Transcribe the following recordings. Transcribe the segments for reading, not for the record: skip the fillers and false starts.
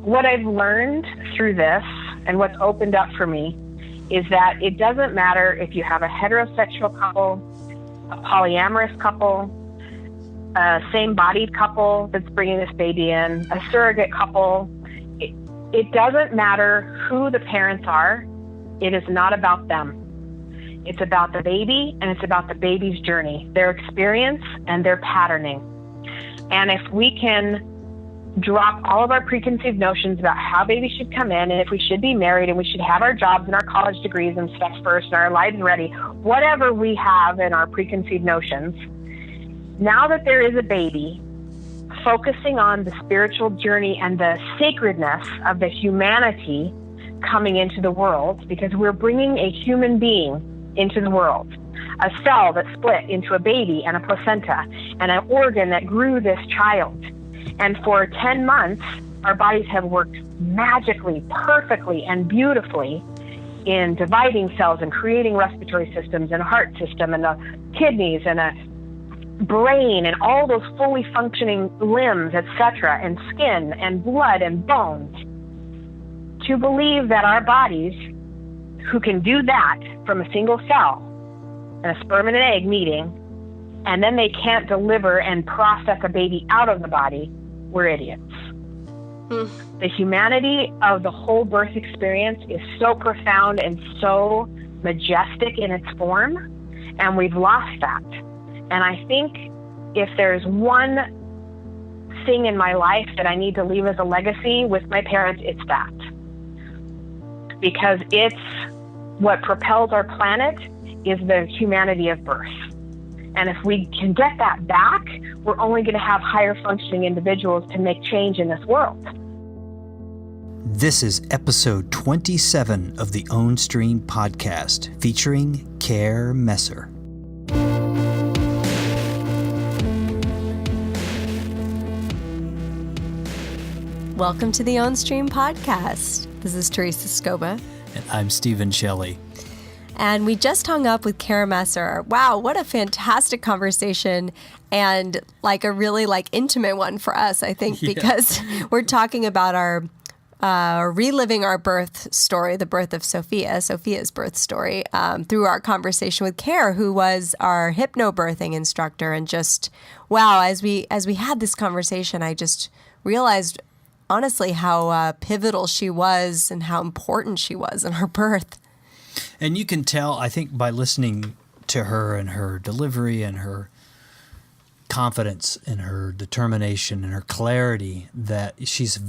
what I've learned through this and what's opened up for me is that it doesn't matter if you have a heterosexual couple, a polyamorous couple, a same-bodied couple that's bringing this baby in, a surrogate couple. It doesn't matter who the parents are. It is not about them. It's about the baby, and it's about the baby's journey, their experience and their patterning. And if we can drop all of our preconceived notions about how babies should come in, and if we should be married, and we should have our jobs and our college degrees and stuff first, and our lives ready, whatever we have in our preconceived notions, now that there is a baby, focusing on the spiritual journey and the sacredness of the humanity coming into the world, because we're bringing a human being into the world, a cell that split into a baby and a placenta and an organ that grew this child. And for 10 months, our bodies have worked magically, perfectly, and beautifully in dividing cells and creating respiratory systems and a heart system and the kidneys and a brain and all those fully functioning limbs, etc., and skin and blood and bones. To believe that our bodies, who can do that from a single cell and a sperm and an egg meeting, and then they can't deliver and process a baby out of the body, we're idiots. The humanity of the whole birth experience is so profound and so majestic in its form, and we've lost that. And I think if there's one thing in my life that I need to leave as a legacy with my parents, it's that. Because it's what propels our planet is the humanity of birth. And if we can get that back, we're only going to have higher functioning individuals to make change in this world. This is episode 27 of the Ownstream podcast, featuring Care Messer. Welcome to the Ownstream podcast. This is Teresa Scoba. And I'm Stephen Shelley. And we just hung up with Care Messer. Wow, what a fantastic conversation, and a really intimate one for us, I think, because we're talking about our reliving our birth story, the birth of Sophia's birth story, through our conversation with Care, who was our hypnobirthing instructor. And just, wow, as we had this conversation, I just realized, honestly, how pivotal she was and how important she was in our birth. And you can tell, I think, by listening to her and her delivery and her confidence and her determination and her clarity, that she's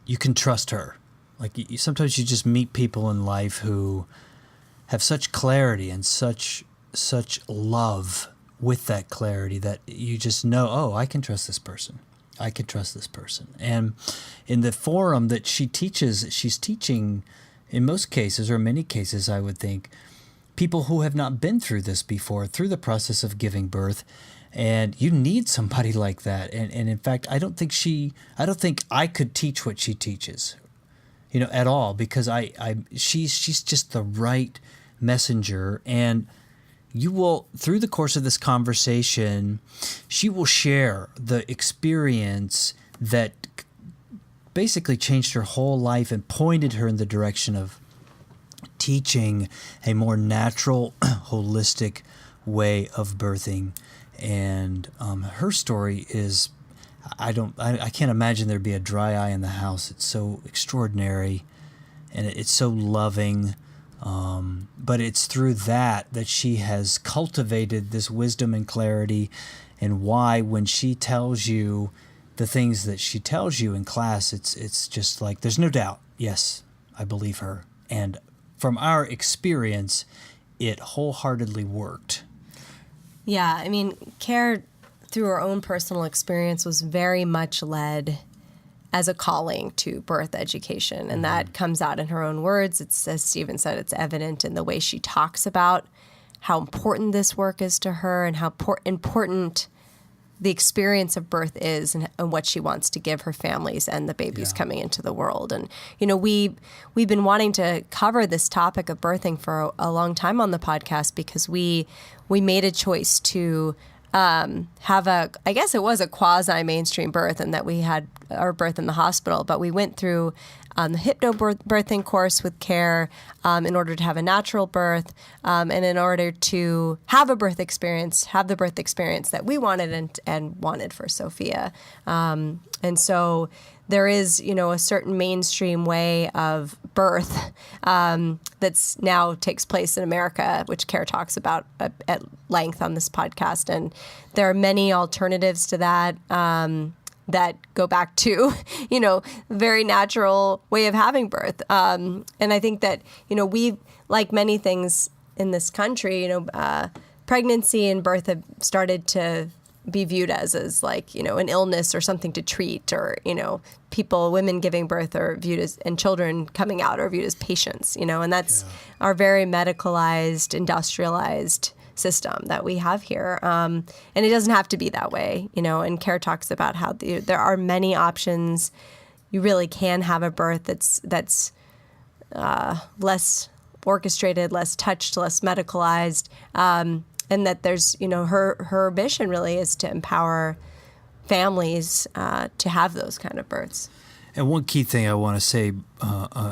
you can trust her. Sometimes you just meet people in life who have such clarity and such love with that clarity that you just know, oh, I can trust this person. I can trust this person. And in the forum that she teaches, she's teaching, in most cases, or many cases, I would think, people who have not been through this before, through the process of giving birth. And you need somebody like that. And in fact, I don't think I could teach what she teaches, at all, because she's just the right messenger. And you will, through the course of this conversation, she will share the experience that basically changed her whole life and pointed her in the direction of teaching a more natural, holistic way of birthing. And her story is, I can't imagine there'd be a dry eye in the house. It's so extraordinary, and it's so loving. But it's through that she has cultivated this wisdom and clarity, and why when she tells you the things that she tells you in class, it's just like, there's no doubt. Yes, I believe her. And from our experience, it wholeheartedly worked. Yeah, I mean, Care, through her own personal experience, was very much led as a calling to birth education. And that comes out in her own words. It's, as Stephen said, it's evident in the way she talks about how important this work is to her and how important the experience of birth is, and what she wants to give her families and the babies coming into the world. And, we've been wanting to cover this topic of birthing for a long time on the podcast, because we made a choice to have I guess it was a quasi-mainstream birth, and that we had our birth in the hospital, but we went through the hypnobirthing course with CARE in order to have a natural birth, and in order to have the birth experience that we wanted and wanted for Sophia. And so there is, a certain mainstream way of birth that's now takes place in America, which CARE talks about at length on this podcast. And there are many alternatives to that. That go back to, very natural way of having birth. And I think that, we, like many things in this country, pregnancy and birth have started to be viewed as like, an illness or something to treat, or, women giving birth are viewed as, and children coming out are viewed as patients, and that's our very medicalized, industrialized system that we have here. And it doesn't have to be that way, and CARE talks about how there are many options. You really can have a birth that's less orchestrated, less touched, less medicalized, and that there's, her mission really is to empower families to have those kind of births. And one key thing I want to say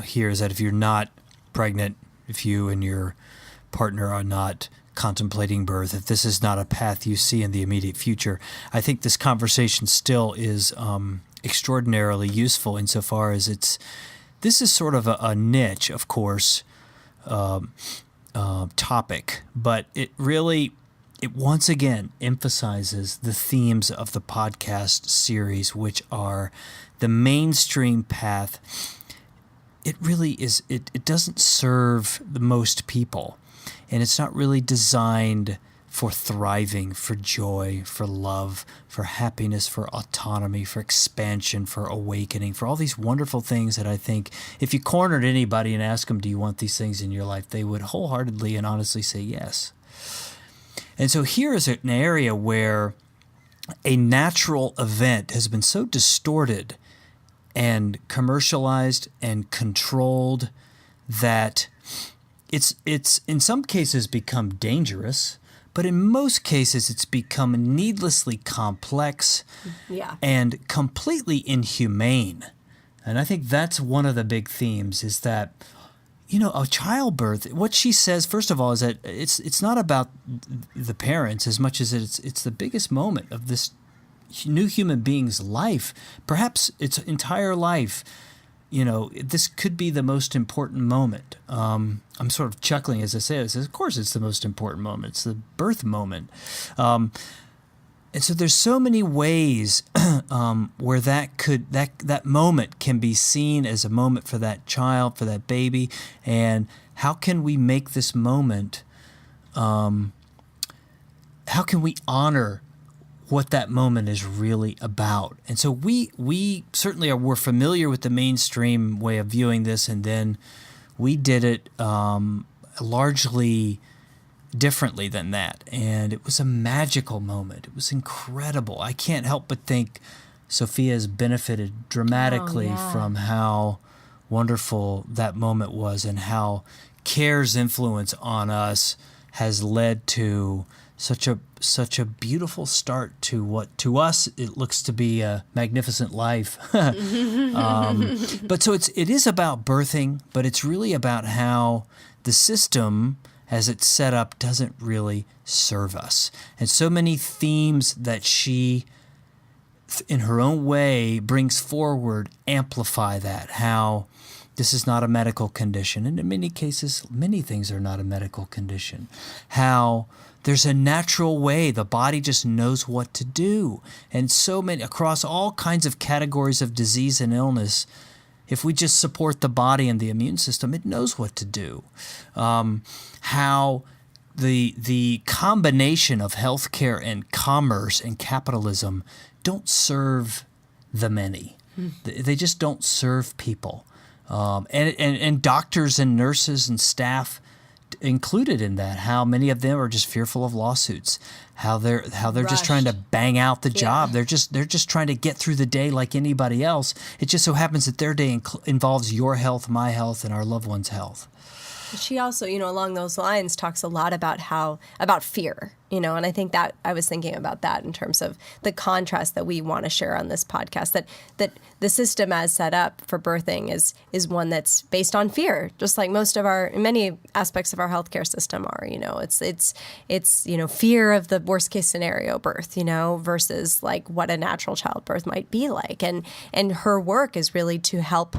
here is that if you're not pregnant, if you and your partner are not contemplating birth, if this is not a path you see in the immediate future, I think this conversation still is extraordinarily useful insofar as this is sort of a niche, of course, topic, but it once again emphasizes the themes of the podcast series, which are the mainstream path. It really is, it doesn't serve the most people. And it's not really designed for thriving, for joy, for love, for happiness, for autonomy, for expansion, for awakening, for all these wonderful things that I think if you cornered anybody and asked them, do you want these things in your life, they would wholeheartedly and honestly say yes. And so here is an area where a natural event has been so distorted and commercialized and controlled that it's in some cases become dangerous, but in most cases it's become needlessly complex and completely inhumane. And I think that's one of the big themes is that, a childbirth, what she says, first of all, is that it's not about the parents as much as it's the biggest moment of this new human being's life, perhaps its entire life. This could be the most important moment. I'm sort of chuckling as I say this. Of course, it's the most important moment. It's the birth moment. And so there's so many ways where that moment can be seen as a moment for that child, for that baby. And how can we make this moment, how can we honor what that moment is really about? And so we certainly we're familiar with the mainstream way of viewing this, and then we did it largely differently than that. And it was a magical moment. It was incredible. I can't help but think Sophia has benefited dramatically from how wonderful that moment was, and how CARE's influence on us has led to such a beautiful start to what to us it looks to be a magnificent life. But so it is about birthing, but it's really about how the system as it's set up doesn't really serve us. And so many themes that she, in her own way, brings forward amplify that, how this is not a medical condition. And in many cases, many things are not a medical condition. How there's a natural way. The body just knows what to do. And so many, across all kinds of categories of disease and illness, if we just support the body and the immune system, it knows what to do. How the combination of healthcare and commerce and capitalism don't serve the many. They just don't serve people. And doctors and nurses and staff included in that, how many of them are just fearful of lawsuits, how they're just trying to bang out the job. They're just trying to get through the day like anybody else. It just so happens that their day involves your health, my health, and our loved one's health. She also, along those lines, talks a lot about about fear, you know, and I think that I was thinking about that in terms of the contrast that we want to share on this podcast, that the system as set up for birthing is one that's based on fear, just like many aspects of our healthcare system are. You know, it's you know, fear of the worst case scenario birth, you know, versus like what a natural childbirth might be like. And her work is really to help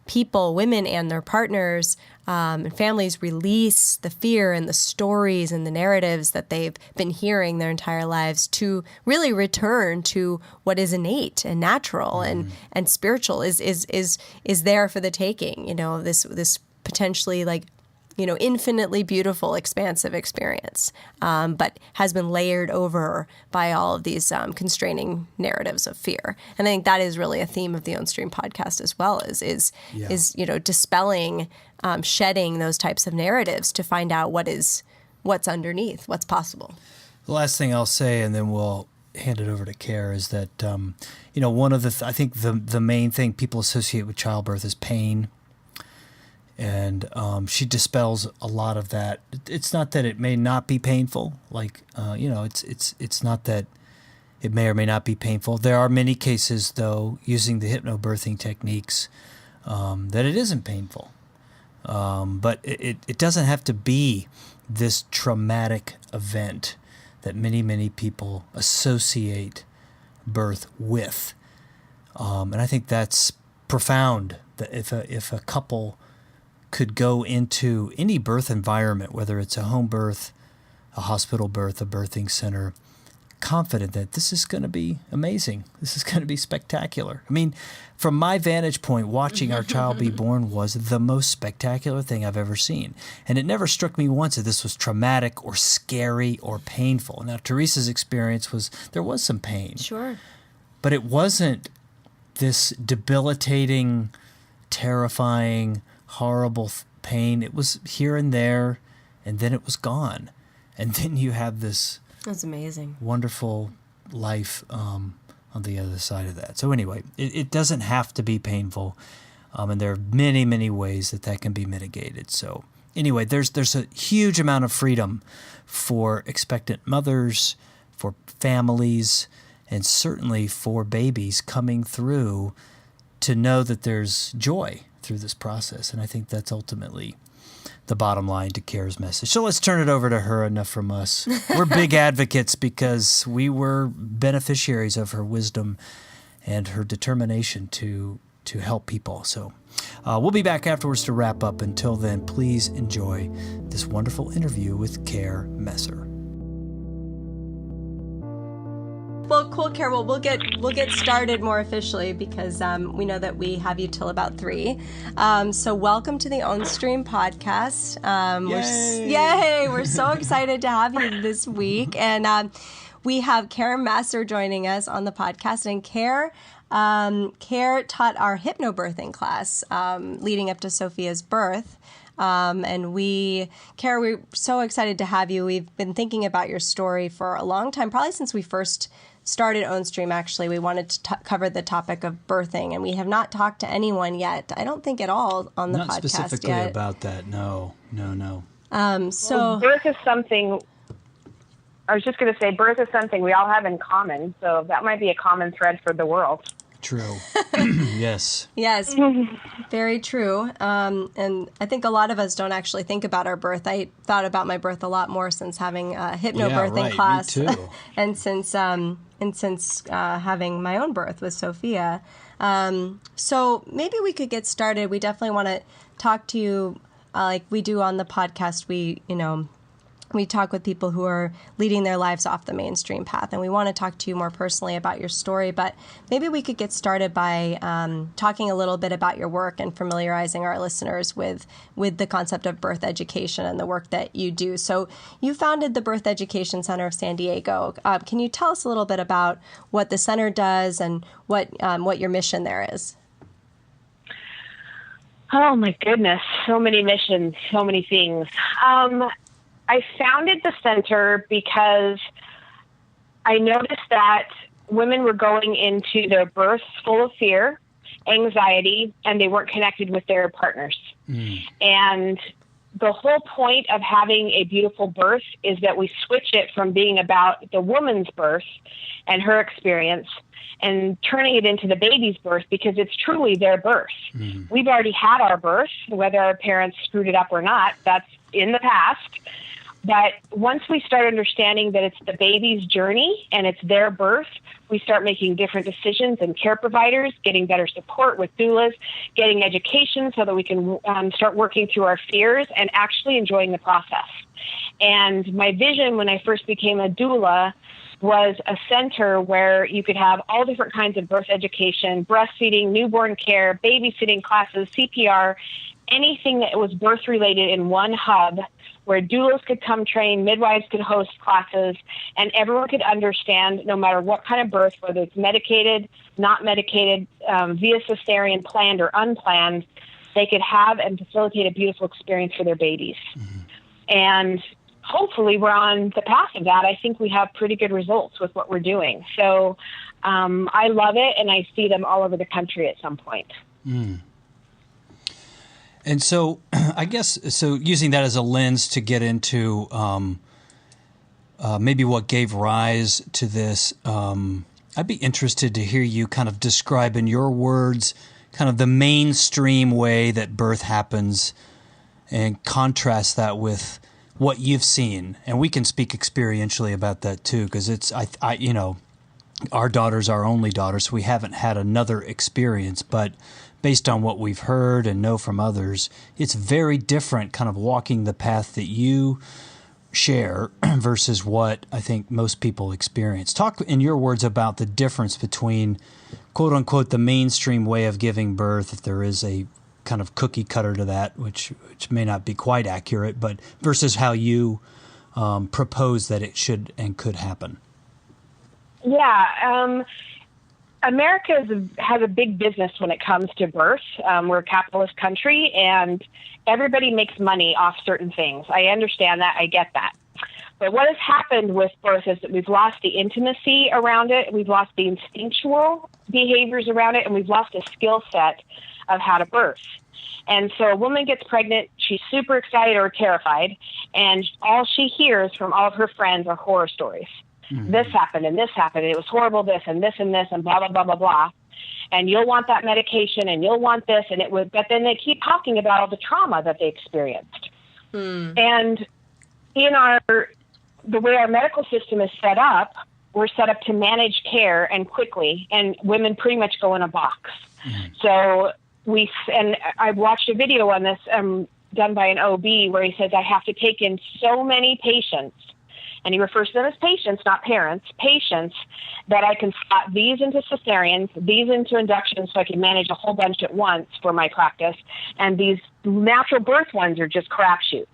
people, women and their partners, and families release the fear and the stories and the narratives that they've been hearing their entire lives to really return to what is innate and natural and spiritual is there for the taking. You know, this potentially like, you know, infinitely beautiful, expansive experience, but has been layered over by all of these constraining narratives of fear. And I think that is really a theme of the Ownstream podcast as well, is you know, dispelling, shedding those types of narratives to find out what's underneath, what's possible. The last thing I'll say, and then we'll hand it over to Care, is that you know, one of I think the main thing people associate with childbirth is pain. And she dispels a lot of that. It's not that it may not be painful. Like, you know, it's not that it may or may not be painful. There are many cases, though, using the hypnobirthing techniques, that it isn't painful. But it doesn't have to be this traumatic event that many, many people associate birth with. And I think that's profound, that if a couple could go into any birth environment, whether it's a home birth, a hospital birth, a birthing center, confident that this is going to be amazing. This is going to be spectacular. I mean, from my vantage point, watching our child be born was the most spectacular thing I've ever seen. And it never struck me once that this was traumatic or scary or painful. Now, Teresa's experience there was some pain. Sure. But it wasn't this debilitating, terrifying, horrible pain. It was here and there, and then it was gone. And then you have this That's amazing, wonderful life on the other side of that. So anyway, it doesn't have to be painful, and there are many, many ways that can be mitigated. So anyway, there's a huge amount of freedom for expectant mothers, for families, and certainly for babies coming through to know that there's joy through this process. And I think that's ultimately the bottom line to Care's message. So let's turn it over to her. Enough from us. We're big advocates because we were beneficiaries of her wisdom and her determination to help people. So we'll be back afterwards to wrap up. Until then, please enjoy this wonderful interview with Care Messer. Well, cool, Care. Well, we'll get started more officially because we know that we have you till about 3. So welcome to the Ownstream podcast. Yay! We're so excited to have you this week. And we have Care Messer joining us on the podcast. And Care taught our hypnobirthing class leading up to Sophia's birth. And we're so excited to have you. We've been thinking about your story for a long time, probably since we first started Ownstream. Actually, we wanted to cover the topic of birthing, and we have not talked to anyone yet. I don't think at all on the podcast yet. Not specifically about that. No. So birth is something. I was just going to say, birth is something we all have in common. So that might be a common thread for the world. True. Yes. Yes, very true. And I think a lot of us don't actually think about our birth. I thought about my birth a lot more since having a hypnobirthing class, me too. and since having my own birth with Sophia. So maybe we could get started. We definitely want to talk to you like we do on the podcast. We talk with people who are leading their lives off the mainstream path, and we want to talk to you more personally about your story. But maybe we could get started by talking a little bit about your work and familiarizing our listeners with the concept of birth education and the work that you do. So you founded the Birth Education Center of San Diego. Can you tell us a little bit about what the center does and what your mission there is? Oh, my goodness. So many missions, so many things. I founded the center because I noticed that women were going into their births full of fear, anxiety, and they weren't connected with their partners. And the whole point of having a beautiful birth is that we switch it from being about the woman's birth and her experience and turning it into the baby's birth, because it's truly their birth. Mm-hmm. We've already had our birth, whether our parents screwed it up or not, that's in the past. But once we start understanding that it's the baby's journey and it's their birth, we start making different decisions, and care providers, getting better support with doulas, getting education so that we can start working through our fears and actually enjoying the process. And my vision when I first became a doula was a center where you could have all different kinds of birth education, breastfeeding, newborn care, babysitting classes, CPR, anything that was birth related in one hub, where doulas could come train, midwives could host classes, and everyone could understand, no matter what kind of birth, whether it's medicated, not medicated, via cesarean, planned or unplanned, they could have and facilitate a beautiful experience for their babies. Mm-hmm. And hopefully we're on the path of that. I think we have pretty good results with what we're doing. So I love it, and I see them all over the country at some point. Mm. And so I guess, so using that as a lens to get into maybe what gave rise to this, I'd be interested to hear you kind of describe in your words kind of the mainstream way that birth happens and contrast that with what you've seen. And we can speak experientially about that too, because it's, I you know, our daughter's our only daughter, so we haven't had another experience, but based on what we've heard and know from others, it's very different kind of walking the path that you share versus what I think most people experience. Talk in your words about the difference between, quote unquote, the mainstream way of giving birth, if there is a kind of cookie cutter to that, which may not be quite accurate, but versus how you propose that it should and could happen. Yeah, America has a big business when it comes to birth. We're a capitalist country, and everybody makes money off certain things. I understand that. I get that. But what has happened with birth is that we've lost the intimacy around it. We've lost the instinctual behaviors around it, and we've lost a skill set of how to birth. And so a woman gets pregnant, she's super excited or terrified, and all she hears from all of her friends are horror stories. Mm-hmm. This happened, and it was horrible, this, and this, and blah, blah, blah, blah, blah. And you'll want that medication, and you'll want this, and it would, but then they keep talking about all the trauma that they experienced. Mm. And in the way our medical system is set up, we're set up to manage care and quickly, and women pretty much go in a box. Mm. So and I watched a video on this done by an OB where he says, I have to take in so many patients, and he refers to them as patients, not parents, patients, that I can slot these into cesareans, these into inductions, so I can manage a whole bunch at once for my practice. And these natural birth ones are just crapshoots,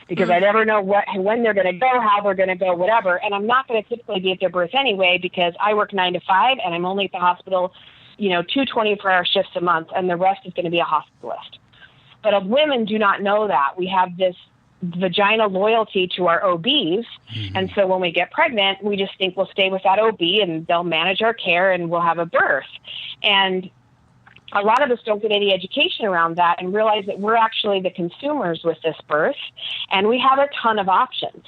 because I never know when they're going to go, how they're going to go, whatever. And I'm not going to typically be at their birth anyway, because I work 9 to 5, and I'm only at the hospital, 2 24-hour shifts a month, and the rest is going to be a hospitalist. But women do not know that. We have this vagina loyalty to our OBs. Mm-hmm. And so when we get pregnant, we just think we'll stay with that OB and they'll manage our care and we'll have a birth. And a lot of us don't get any education around that and realize that we're actually the consumers with this birth, and we have a ton of options.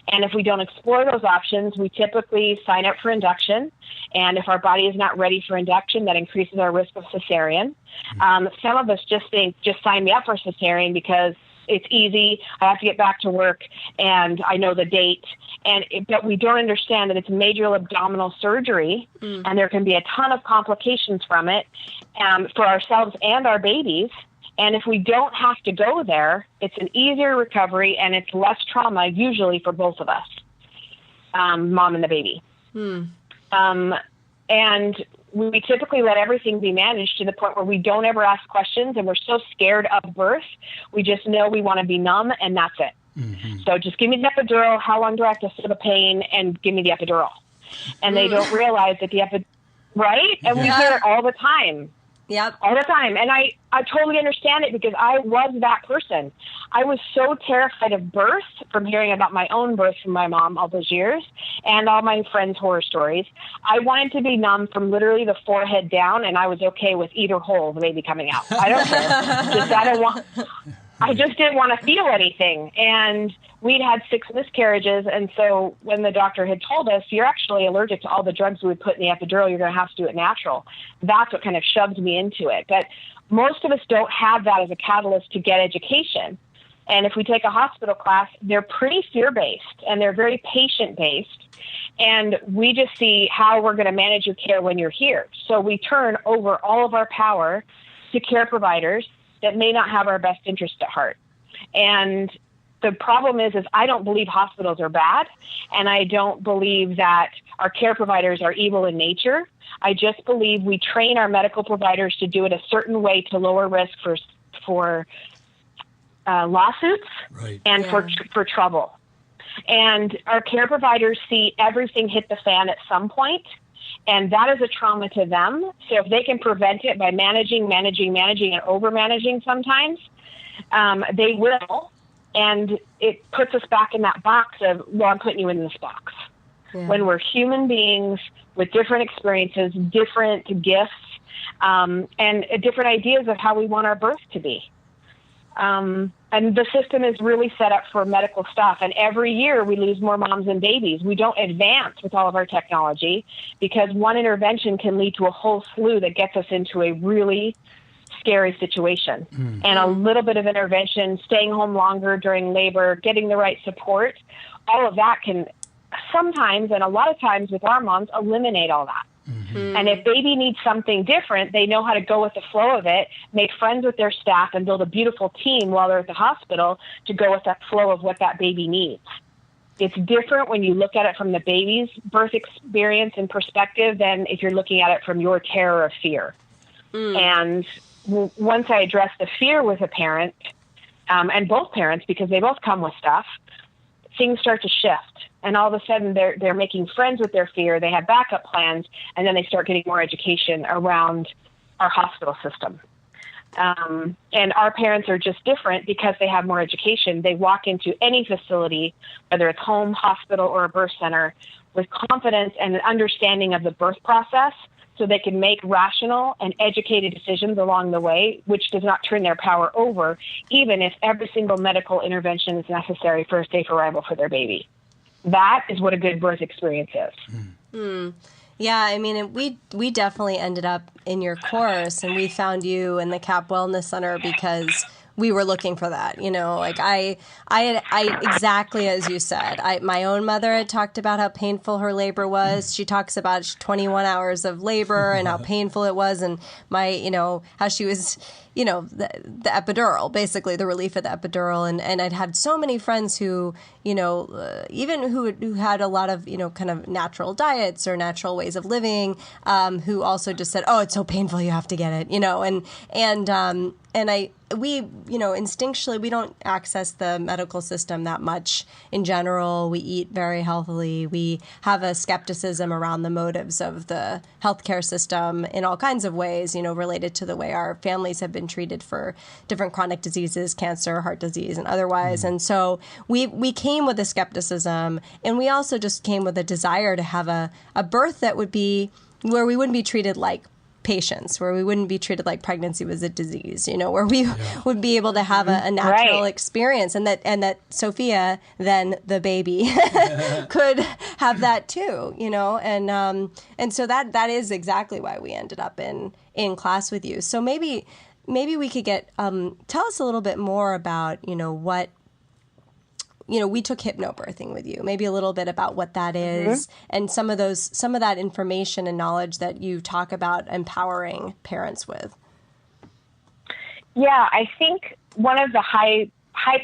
And if we don't explore those options, we typically sign up for induction. And if our body is not ready for induction, that increases our risk of cesarean. Mm-hmm. Some of us just think, just sign me up for cesarean because it's easy, I have to get back to work, and I know the date. But we don't understand that it's major abdominal surgery, and there can be a ton of complications from it for ourselves and our babies. And if we don't have to go there, it's an easier recovery, and it's less trauma, usually for both of us, mom and the baby. And we typically let everything be managed to the point where we don't ever ask questions, and we're so scared of birth. We just know we want to be numb, and that's it. Mm-hmm. So just give me the epidural. How long do I have to feel the pain? And give me the epidural. And they don't realize that the epidural, right? And we hear it all the time. Yep. All the time. And I totally understand it, because I was that person. I was so terrified of birth from hearing about my own birth from my mom all those years and all my friends' horror stories. I wanted to be numb from literally the forehead down, and I was okay with either hole of the baby coming out. I don't care. Just that I want. I just didn't want to feel anything. And we'd had 6 miscarriages. And so when the doctor had told us, you're actually allergic to all the drugs we would put in the epidural, you're going to have to do it natural. That's what kind of shoved me into it. But most of us don't have that as a catalyst to get education. And if we take a hospital class, they're pretty fear-based and they're very patient-based. And we just see how we're going to manage your care when you're here. So we turn over all of our power to care providers that may not have our best interest at heart. And the problem is I don't believe hospitals are bad, and I don't believe that our care providers are evil in nature. I just believe we train our medical providers to do it a certain way to lower risk for lawsuits and for trouble. And our care providers see everything hit the fan at some point, and that is a trauma to them. So if they can prevent it by managing, and over-managing sometimes, they will. And it puts us back in that box of, well, I'm putting you in this box. Yeah. When we're human beings with different experiences, different gifts, and different ideas of how we want our birth to be. And the system is really set up for medical stuff. And every year we lose more moms and babies. We don't advance with all of our technology because one intervention can lead to a whole slew that gets us into a really scary situation. And a little bit of intervention, staying home longer during labor, getting the right support, all of that can sometimes, and a lot of times with our moms, eliminate all that. And if baby needs something different, they know how to go with the flow of it, make friends with their staff, and build a beautiful team while they're at the hospital to go with that flow of what that baby needs. It's different when you look at it from the baby's birth experience and perspective than if you're looking at it from your terror of fear. And once I address the fear with a parent, and both parents, because they both come with stuff, things start to shift. And all of a sudden they're making friends with their fear. They have backup plans, and then they start getting more education around our hospital system. And our parents are just different because they have more education. They walk into any facility, whether it's home, hospital, or a birth center, with confidence and an understanding of the birth process, so they can make rational and educated decisions along the way, which does not turn their power over, even if every single medical intervention is necessary for a safe arrival for their baby. That is what a good birth experience is. Yeah, I mean, we definitely ended up in your course, and we found you in the CAP Wellness Center because we were looking for that. You know, like I exactly as you said. My own mother had talked about how painful her labor was. She talks about 21 hours of labor and how painful it was, and how she was, the epidural, basically the relief of the epidural. And I'd had so many friends who, even who had a lot of, kind of natural diets or natural ways of living, who also just said, oh, it's so painful, you have to get it, we instinctually, we don't access the medical system that much in general. We eat very healthily. We have a skepticism around the motives of the healthcare system in all kinds of ways, related to the way our families have been treated for different chronic diseases, cancer, heart disease, and otherwise. And so we came with a skepticism, and we also just came with a desire to have a birth that would be where we wouldn't be treated like patients, where we wouldn't be treated like pregnancy was a disease, where we would be able to have a natural experience, and that Sophia, then the baby, could have that too, and so that is exactly why we ended up in class with you. So maybe we could get tell us a little bit more about what. We took hypnobirthing with you. Maybe a little bit about what that is, and some of that information and knowledge that you talk about empowering parents with. Yeah, I think one of the high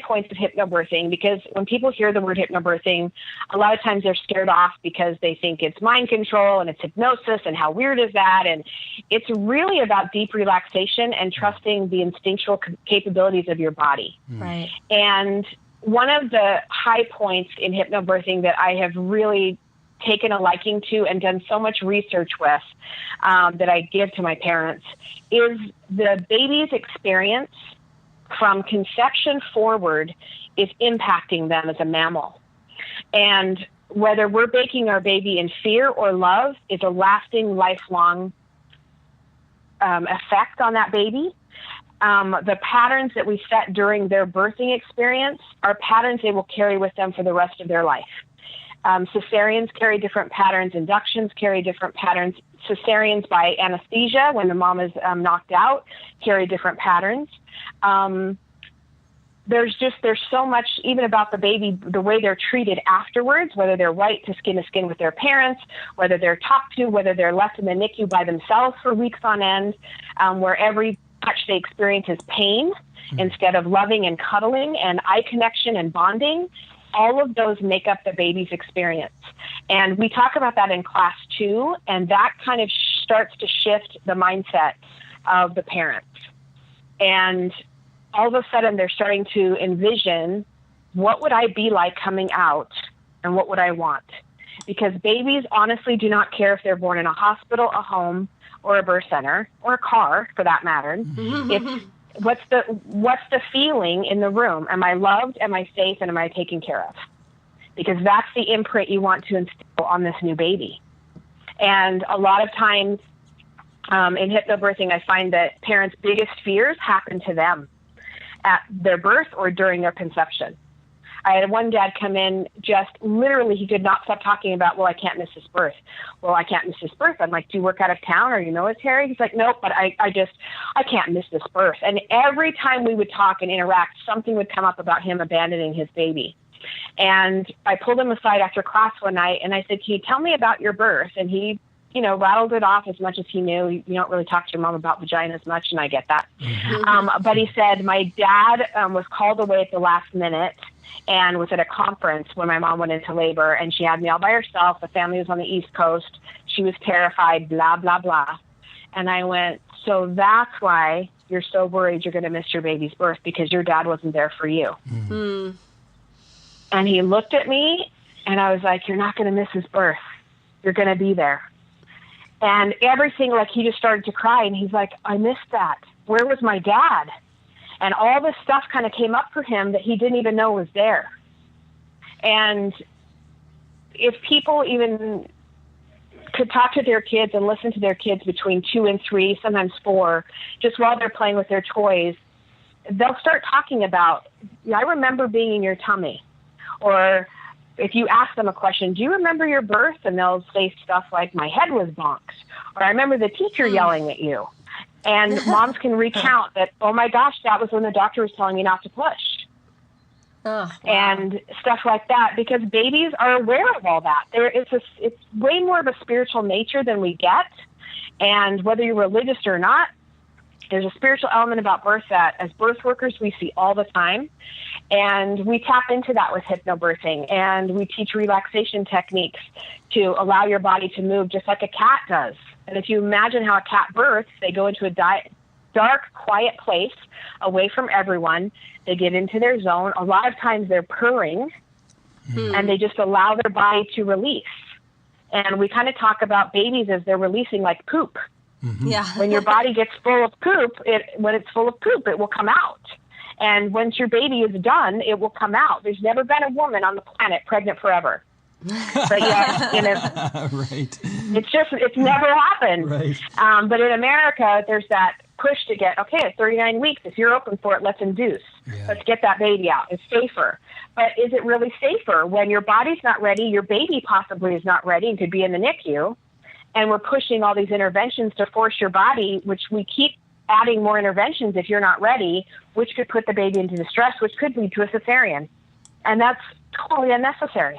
points of hypnobirthing, because when people hear the word hypnobirthing, a lot of times they're scared off because they think it's mind control and it's hypnosis, and how weird is that? And it's really about deep relaxation and trusting the instinctual capabilities of your body. Right. And one of the high points in hypnobirthing that I have really taken a liking to and done so much research with, that I give to my parents, is the baby's experience from conception forward is impacting them as a mammal. And whether we're baking our baby in fear or love is a lasting, lifelong effect on that baby. the patterns that we set during their birthing experience are patterns they will carry with them for the rest of their life. Cesareans carry different patterns. Inductions carry different patterns. Cesareans by anesthesia, when the mom is knocked out, carry different patterns. There's so much even about the baby, the way they're treated afterwards, whether they're right to skin with their parents, whether they're talked to, whether they're left in the NICU by themselves for weeks on end, where every touch they experience is pain instead of loving and cuddling and eye connection and bonding. All of those make up the baby's experience. And we talk about that in class 2, and that kind of starts to shift the mindset of the parents. And all of a sudden they're starting to envision, what would I be like coming out and what would I want? Because babies honestly do not care if they're born in a hospital, a home, or a birth center, or a car for that matter. It's what's the feeling in the room? Am I loved? Am I safe? And am I taken care of? Because that's the imprint you want to instill on this new baby. And a lot of times in hypnobirthing, I find that parents' biggest fears happen to them at their birth or during their conception. I had one dad come in, just literally, he could not stop talking about, well, I can't miss this birth. Well, I can't miss this birth. I'm like, do you work out of town? Are you military? He's like, nope, but I can't miss this birth. And every time we would talk and interact, something would come up about him abandoning his baby. And I pulled him aside after class one night and I said, can you tell me about your birth? And he, rattled it off as much as he knew. You don't really talk to your mom about vaginas much, and I get that. But he said, my dad was called away at the last minute and was at a conference when my mom went into labor, and she had me all by herself. The family was on the East Coast. She was terrified, blah, blah, blah. And I went, so that's why you're so worried you're going to miss your baby's birth, because your dad wasn't there for you. And he looked at me, and I was like, you're not going to miss his birth. You're going to be there. And everything, like, he just started to cry, and he's like, I missed that. Where was my dad? And all this stuff kind of came up for him that he didn't even know was there. And if people even could talk to their kids and listen to their kids between 2 and 3, sometimes 4, just while they're playing with their toys, they'll start talking about, I remember being in your tummy. Or if you ask them a question, do you remember your birth? And they'll say stuff like, my head was bonked. Or I remember the teacher yelling at you. And moms can recount that, oh my gosh, that was when the doctor was telling me not to push. Oh, wow. And stuff like that, because babies are aware of all that. It's way more of a spiritual nature than we get. And whether you're religious or not, there's a spiritual element about birth that as birth workers we see all the time. And we tap into that with hypnobirthing. And we teach relaxation techniques to allow your body to move just like a cat does. And if you imagine how a cat births, they go into a dark, quiet place away from everyone. They get into their zone. A lot of times they're purring, and they just allow their body to release. And we kind of talk about babies as they're releasing like poop. Yeah. When your body gets full of poop, when it's full of poop, it will come out. And once your baby is done, it will come out. There's never been a woman on the planet pregnant forever. But yet, right. It's never happened. Right. But in America, there's that push to get, okay, at 39 weeks, if you're open for it, let's induce. Yeah. Let's get that baby out. It's safer. But is it really safer when your body's not ready, your baby possibly is not ready and could be in the NICU, and we're pushing all these interventions to force your body, which we keep adding more interventions if you're not ready, which could put the baby into distress, which could lead to a cesarean. And that's totally unnecessary,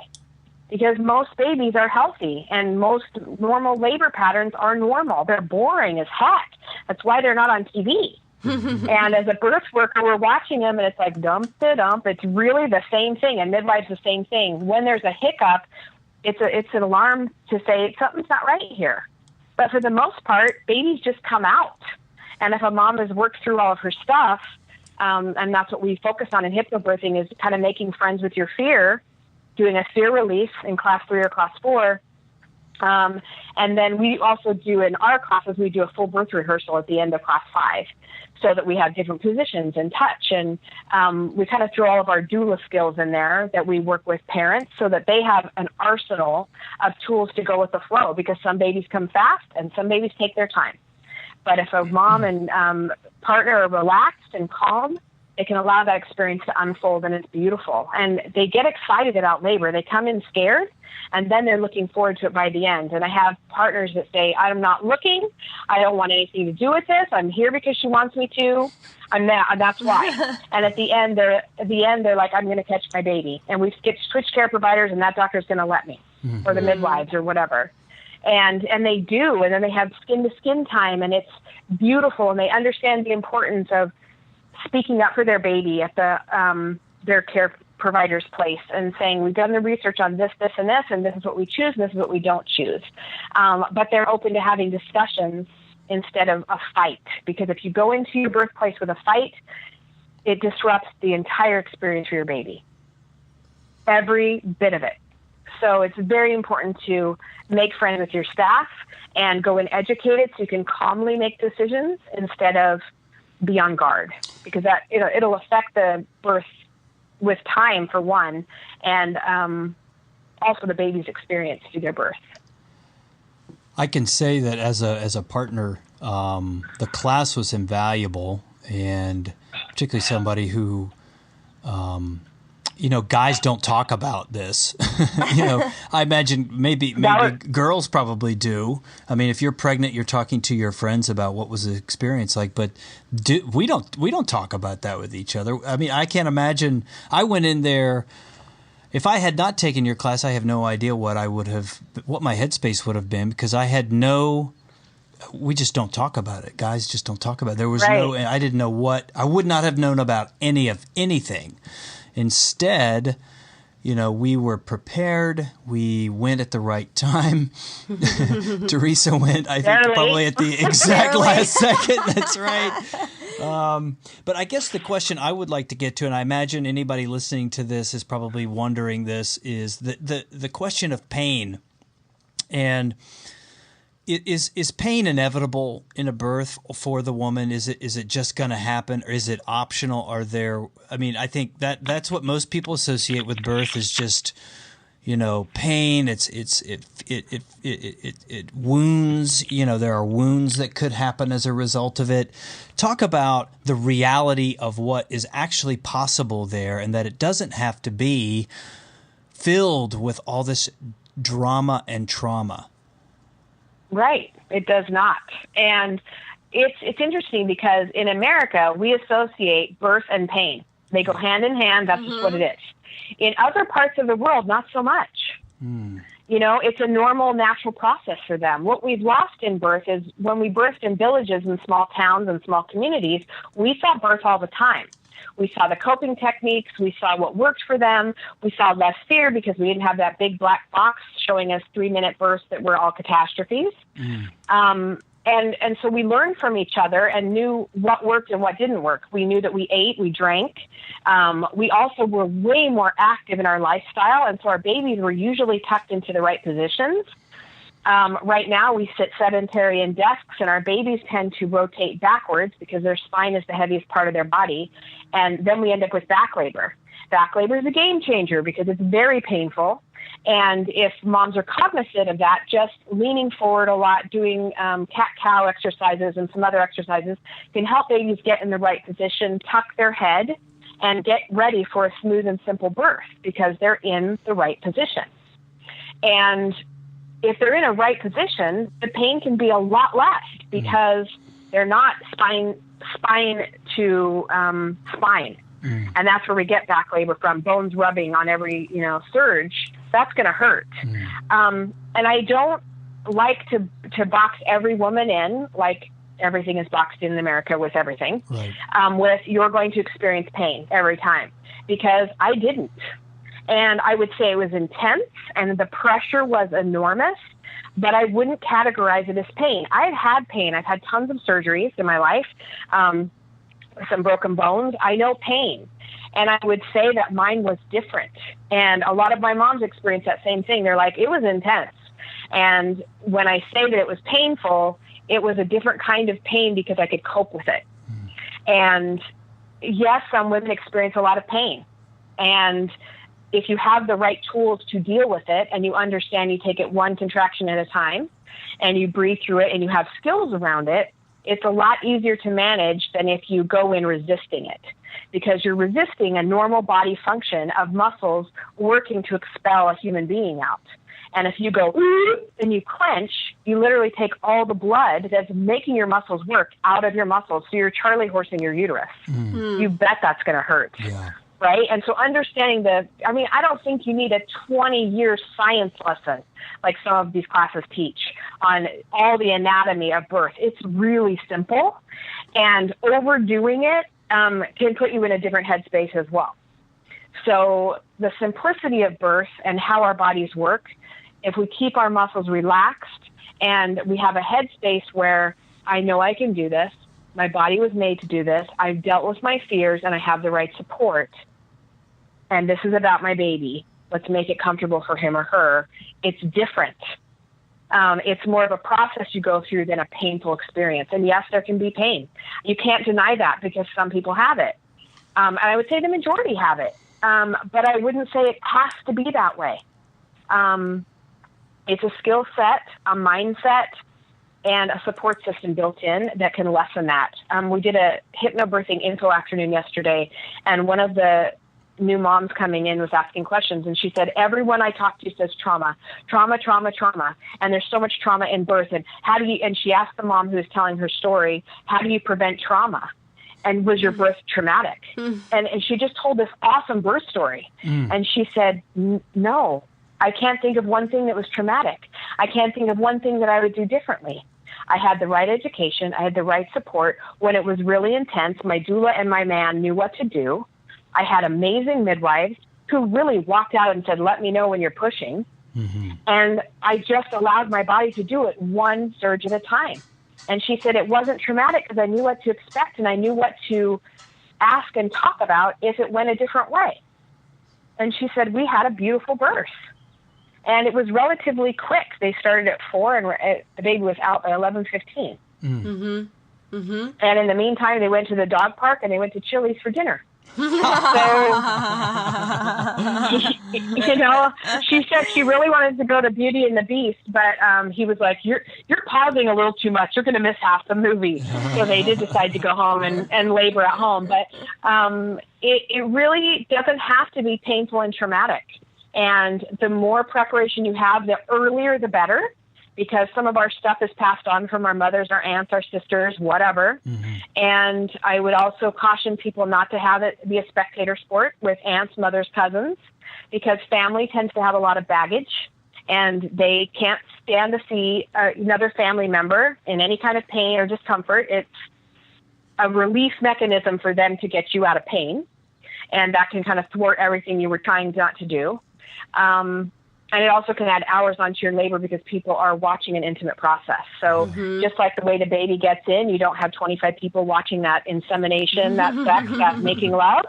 because most babies are healthy and most normal labor patterns are normal. They're boring as heck. That's why they're not on TV. And as a birth worker, we're watching them and it's like dump-de-dump. It's really the same thing, and midlife's the same thing. When there's a hiccup, it's an alarm to say something's not right here. But for the most part, babies just come out. And if a mom has worked through all of her stuff, and that's what we focus on in hypnobirthing, is kind of making friends with your fear, doing a fear release in class 3 or class 4. And then we also do, in our classes, we do a full birth rehearsal at the end of class 5, so that we have different positions and touch. And we kind of throw all of our doula skills in there that we work with parents so that they have an arsenal of tools to go with the flow, because some babies come fast and some babies take their time. But if a mom and partner are relaxed and calm, they can allow that experience to unfold, and it's beautiful. And they get excited about labor. They come in scared, and then they're looking forward to it by the end. And I have partners that say, I'm not looking. I don't want anything to do with this. I'm here because she wants me to. That's why. And at the end, they're like, I'm going to catch my baby. And we've switched care providers, and that doctor's going to let me, or the midwives or whatever. And they do. And then they have skin-to-skin time, and it's beautiful. And they understand the importance of speaking up for their baby at their care provider's place and saying, we've done the research on this, this, and this, and this is what we choose, and this is what we don't choose. But they're open to having discussions instead of a fight, because if you go into your birthplace with a fight, it disrupts the entire experience for your baby. Every bit of it. So it's very important to make friends with your staff and go and educate it so you can calmly make decisions instead of be on guard, because that it'll affect the birth with time, for one, and also the baby's experience through their birth. I can say that as a partner, the class was invaluable, and particularly somebody who, guys don't talk about this. I imagine maybe girls probably do. I mean, if you're pregnant, you're talking to your friends about what was the experience like, but we don't talk about that with each other. I mean, I can't imagine. I went in there. If I had not taken your class, I have no idea what my headspace would have been, because we just don't talk about it. Guys just don't talk about it. There was I didn't know I would not have known about anything. Instead, we were prepared. We went at the right time. Teresa went, I think, probably at the exact last second. That's right. But I guess the question I would like to get to, and I imagine anybody listening to this is probably wondering this, is the question of pain. And is pain inevitable in a birth for the woman? Is it just going to happen, or is it optional? I think that's what most people associate with birth, is just, pain. It wounds. There are wounds that could happen as a result of it. Talk about the reality of what is actually possible there, and that it doesn't have to be filled with all this drama and trauma. Right. It does not. And it's interesting, because in America, we associate birth and pain. They go hand in hand. That's just what it is. In other parts of the world, not so much. It's a normal, natural process for them. What we've lost in birth is when we birthed in villages and small towns and small communities, we saw birth all the time. We saw the coping techniques. We saw what worked for them. We saw less fear because we didn't have that big black box showing us 3-minute births that were all catastrophes. And so we learned from each other and knew what worked and what didn't work. We knew that we ate, we drank. We also were way more active in our lifestyle, and so our babies were usually tucked into the right positions. Right now, we sit sedentary in desks, and our babies tend to rotate backwards because their spine is the heaviest part of their body. And then we end up with back labor. Back labor is a game changer because it's very painful. And if moms are cognizant of that, just leaning forward a lot, doing cat-cow exercises and some other exercises can help babies get in the right position, tuck their head, and get ready for a smooth and simple birth because they're in the right position. And if they're in a right position, the pain can be a lot less because they're not spine to spine. And that's where we get back labor from, bones rubbing on every, surge. That's going to hurt. And I don't like to box every woman in, like everything is boxed in America with everything, with you're going to experience pain every time, because I didn't. And I would say it was intense and the pressure was enormous, but I wouldn't categorize it as pain. I've had pain. I've had tons of surgeries in my life, some broken bones. I know pain. And I would say that mine was different. And a lot of my moms experienced that same thing. They're like, it was intense. And when I say that it was painful, it was a different kind of pain because I could cope with it. And yes, some women experience a lot of pain. And if you have the right tools to deal with it and you understand, you take it one contraction at a time and you breathe through it and you have skills around it, it's a lot easier to manage than if you go in resisting it, because you're resisting a normal body function of muscles working to expel a human being out. And if you go and you clench, you literally take all the blood that's making your muscles work out of your muscles. So you're Charlie horsing your uterus. You bet that's going to hurt. Yeah. Right? And so understanding I don't think you need a 20-year science lesson like some of these classes teach on all the anatomy of birth. It's really simple, and overdoing it can put you in a different headspace as well. So the simplicity of birth and how our bodies work, if we keep our muscles relaxed and we have a headspace where I know I can do this, my body was made to do this, I've dealt with my fears, and I have the right support, and this is about my baby, let's make it comfortable for him or her, it's different. It's more of a process you go through than a painful experience. And yes, there can be pain. You can't deny that because some people have it. And I would say the majority have it. But I wouldn't say it has to be that way. It's a skill set, a mindset, and a support system built in that can lessen that. We did a hypnobirthing info afternoon yesterday, and one of the new moms coming in was asking questions, and she said, everyone I talk to says trauma, trauma, trauma, trauma, and there's so much trauma in birth. And and she asked the mom who was telling her story, how do you prevent trauma? And was your birth traumatic? And she just told this awesome birth story. And she said, no, I can't think of one thing that was traumatic. I can't think of one thing that I would do differently. I had the right education. I had the right support. When it was really intense, my doula and my man knew what to do. I had amazing midwives who really walked out and said, let me know when you're pushing. And I just allowed my body to do it one surge at a time. And she said it wasn't traumatic because I knew what to expect and I knew what to ask and talk about if it went a different way. And she said, we had a beautiful birth. And it was relatively quick. They started at 4 and the baby was out by 11:15. And in the meantime, they went to the dog park and they went to Chili's for dinner. So, she said she really wanted to go to Beauty and the Beast, but he was like, you're pausing a little too much. You're going to miss half the movie. So they did decide to go home and labor at home. But it really doesn't have to be painful and traumatic. And the more preparation you have, the earlier the better, because some of our stuff is passed on from our mothers, our aunts, our sisters, whatever. And I would also caution people not to have it be a spectator sport with aunts, mothers, cousins, because family tends to have a lot of baggage and they can't stand to see another family member in any kind of pain or discomfort. It's a relief mechanism for them to get you out of pain. And that can kind of thwart everything you were trying not to do. And it also can add hours onto your labor because people are watching an intimate process. So just like the way the baby gets in, you don't have 25 people watching that insemination, that sex, that making love.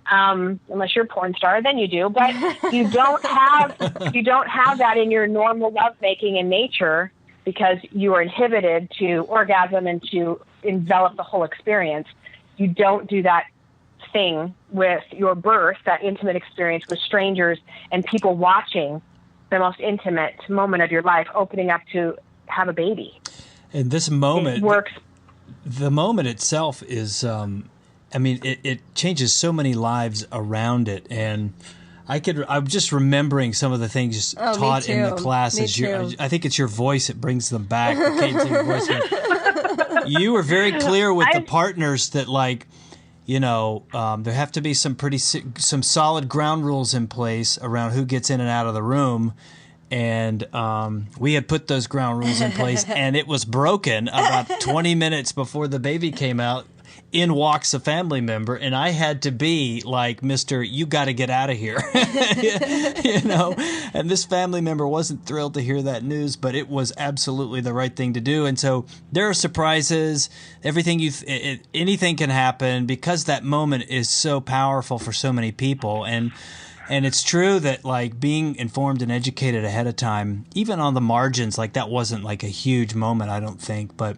Unless you're a porn star, then you do. But you don't have that in your normal lovemaking in nature because you are inhibited to orgasm and to envelop the whole experience. You don't do that thing with your birth, that intimate experience with strangers and people watching the most intimate moment of your life, opening up to have a baby. And this moment, it works. The moment itself is, it changes so many lives around it. And I'm just remembering some of the things taught in the classes. I think it's your voice that brings them back. Your voice. You were very clear with the partners that, like, there have to be some solid ground rules in place around who gets in and out of the room. And we had put those ground rules in place, and it was broken about 20 minutes before the baby came out. In walks a family member, and I had to be like, Mr., you got to get out of here. And this family member wasn't thrilled to hear that news, but it was absolutely the right thing to do. And so there are surprises. Anything can happen because that moment is so powerful for so many people. And it's true that, like, being informed and educated ahead of time, even on the margins, like, that wasn't like a huge moment, I don't think, but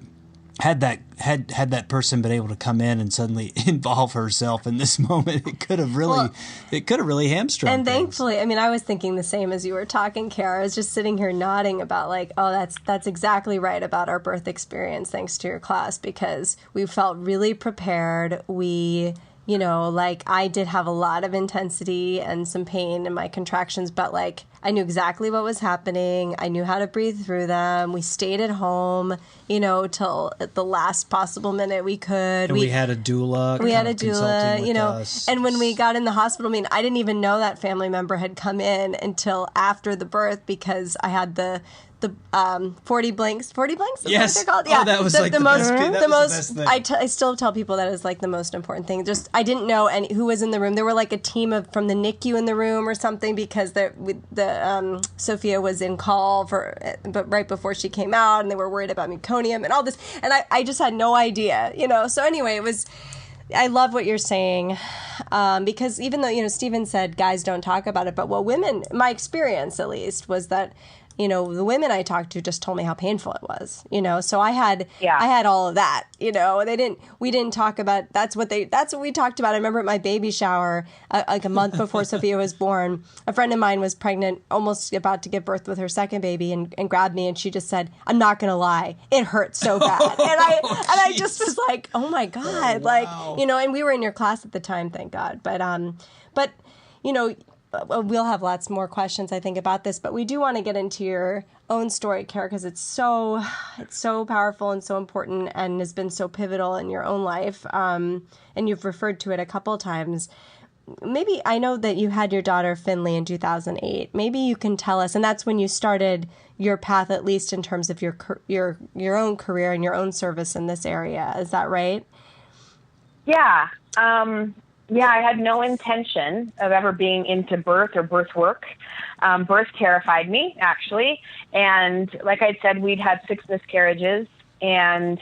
had that person been able to come in and suddenly involve herself in this moment, it could have really hamstrung And things. thankfully, I mean, I was thinking the same as you were talking, Kara. I was just sitting here nodding about like, oh, that's exactly right about our birth experience, thanks to your class, because we felt really prepared. We, you know, like I did have a lot of intensity and some pain in my contractions, but like I knew exactly what was happening. I knew how to breathe through them. We stayed at home, you know, till the last possible minute we could. And we had a doula. We had a doula, you know, us. And when we got in the hospital, I mean, I didn't even know that family member had come in until after the birth because I had the 40 blanks. 40 blanks? Is yes. that what they're called? Oh, Yeah. that was the most. That was the best thing. I still tell people that is like the most important thing. Just I didn't know who was in the room. There were like a team from the NICU in the room or something because Sophia was in call but right before she came out, and they were worried about meconium and all this, and I just had no idea, you know. So anyway, it was. I love what you're saying because even though, you know, Stephen said guys don't talk about it, but what women, my experience at least, was that, you know, the women I talked to just told me how painful it was, you know. So I had all of that, you know. We didn't talk about that's what we talked about. I remember at my baby shower, like a month before Sophia was born, a friend of mine was pregnant, almost about to give birth with her second baby, and grabbed me, and she just said, "I'm not gonna lie, it hurt so bad." I just was like, "Oh my God," like, you know. And we were in your class at the time, thank God. But you know. We'll have lots more questions, I think, about this, but we do want to get into your own story, Kara, because it's so powerful and so important and has been so pivotal in your own life. And you've referred to it a couple times. Maybe I know that you had your daughter Finley in 2008. Maybe you can tell us, and that's when you started your path, at least in terms of your own career and your own service in this area. Is that right? Yeah. Yeah, I had no intention of ever being into birth or birth work. Birth terrified me, actually. And like I said, we'd had 6 miscarriages. And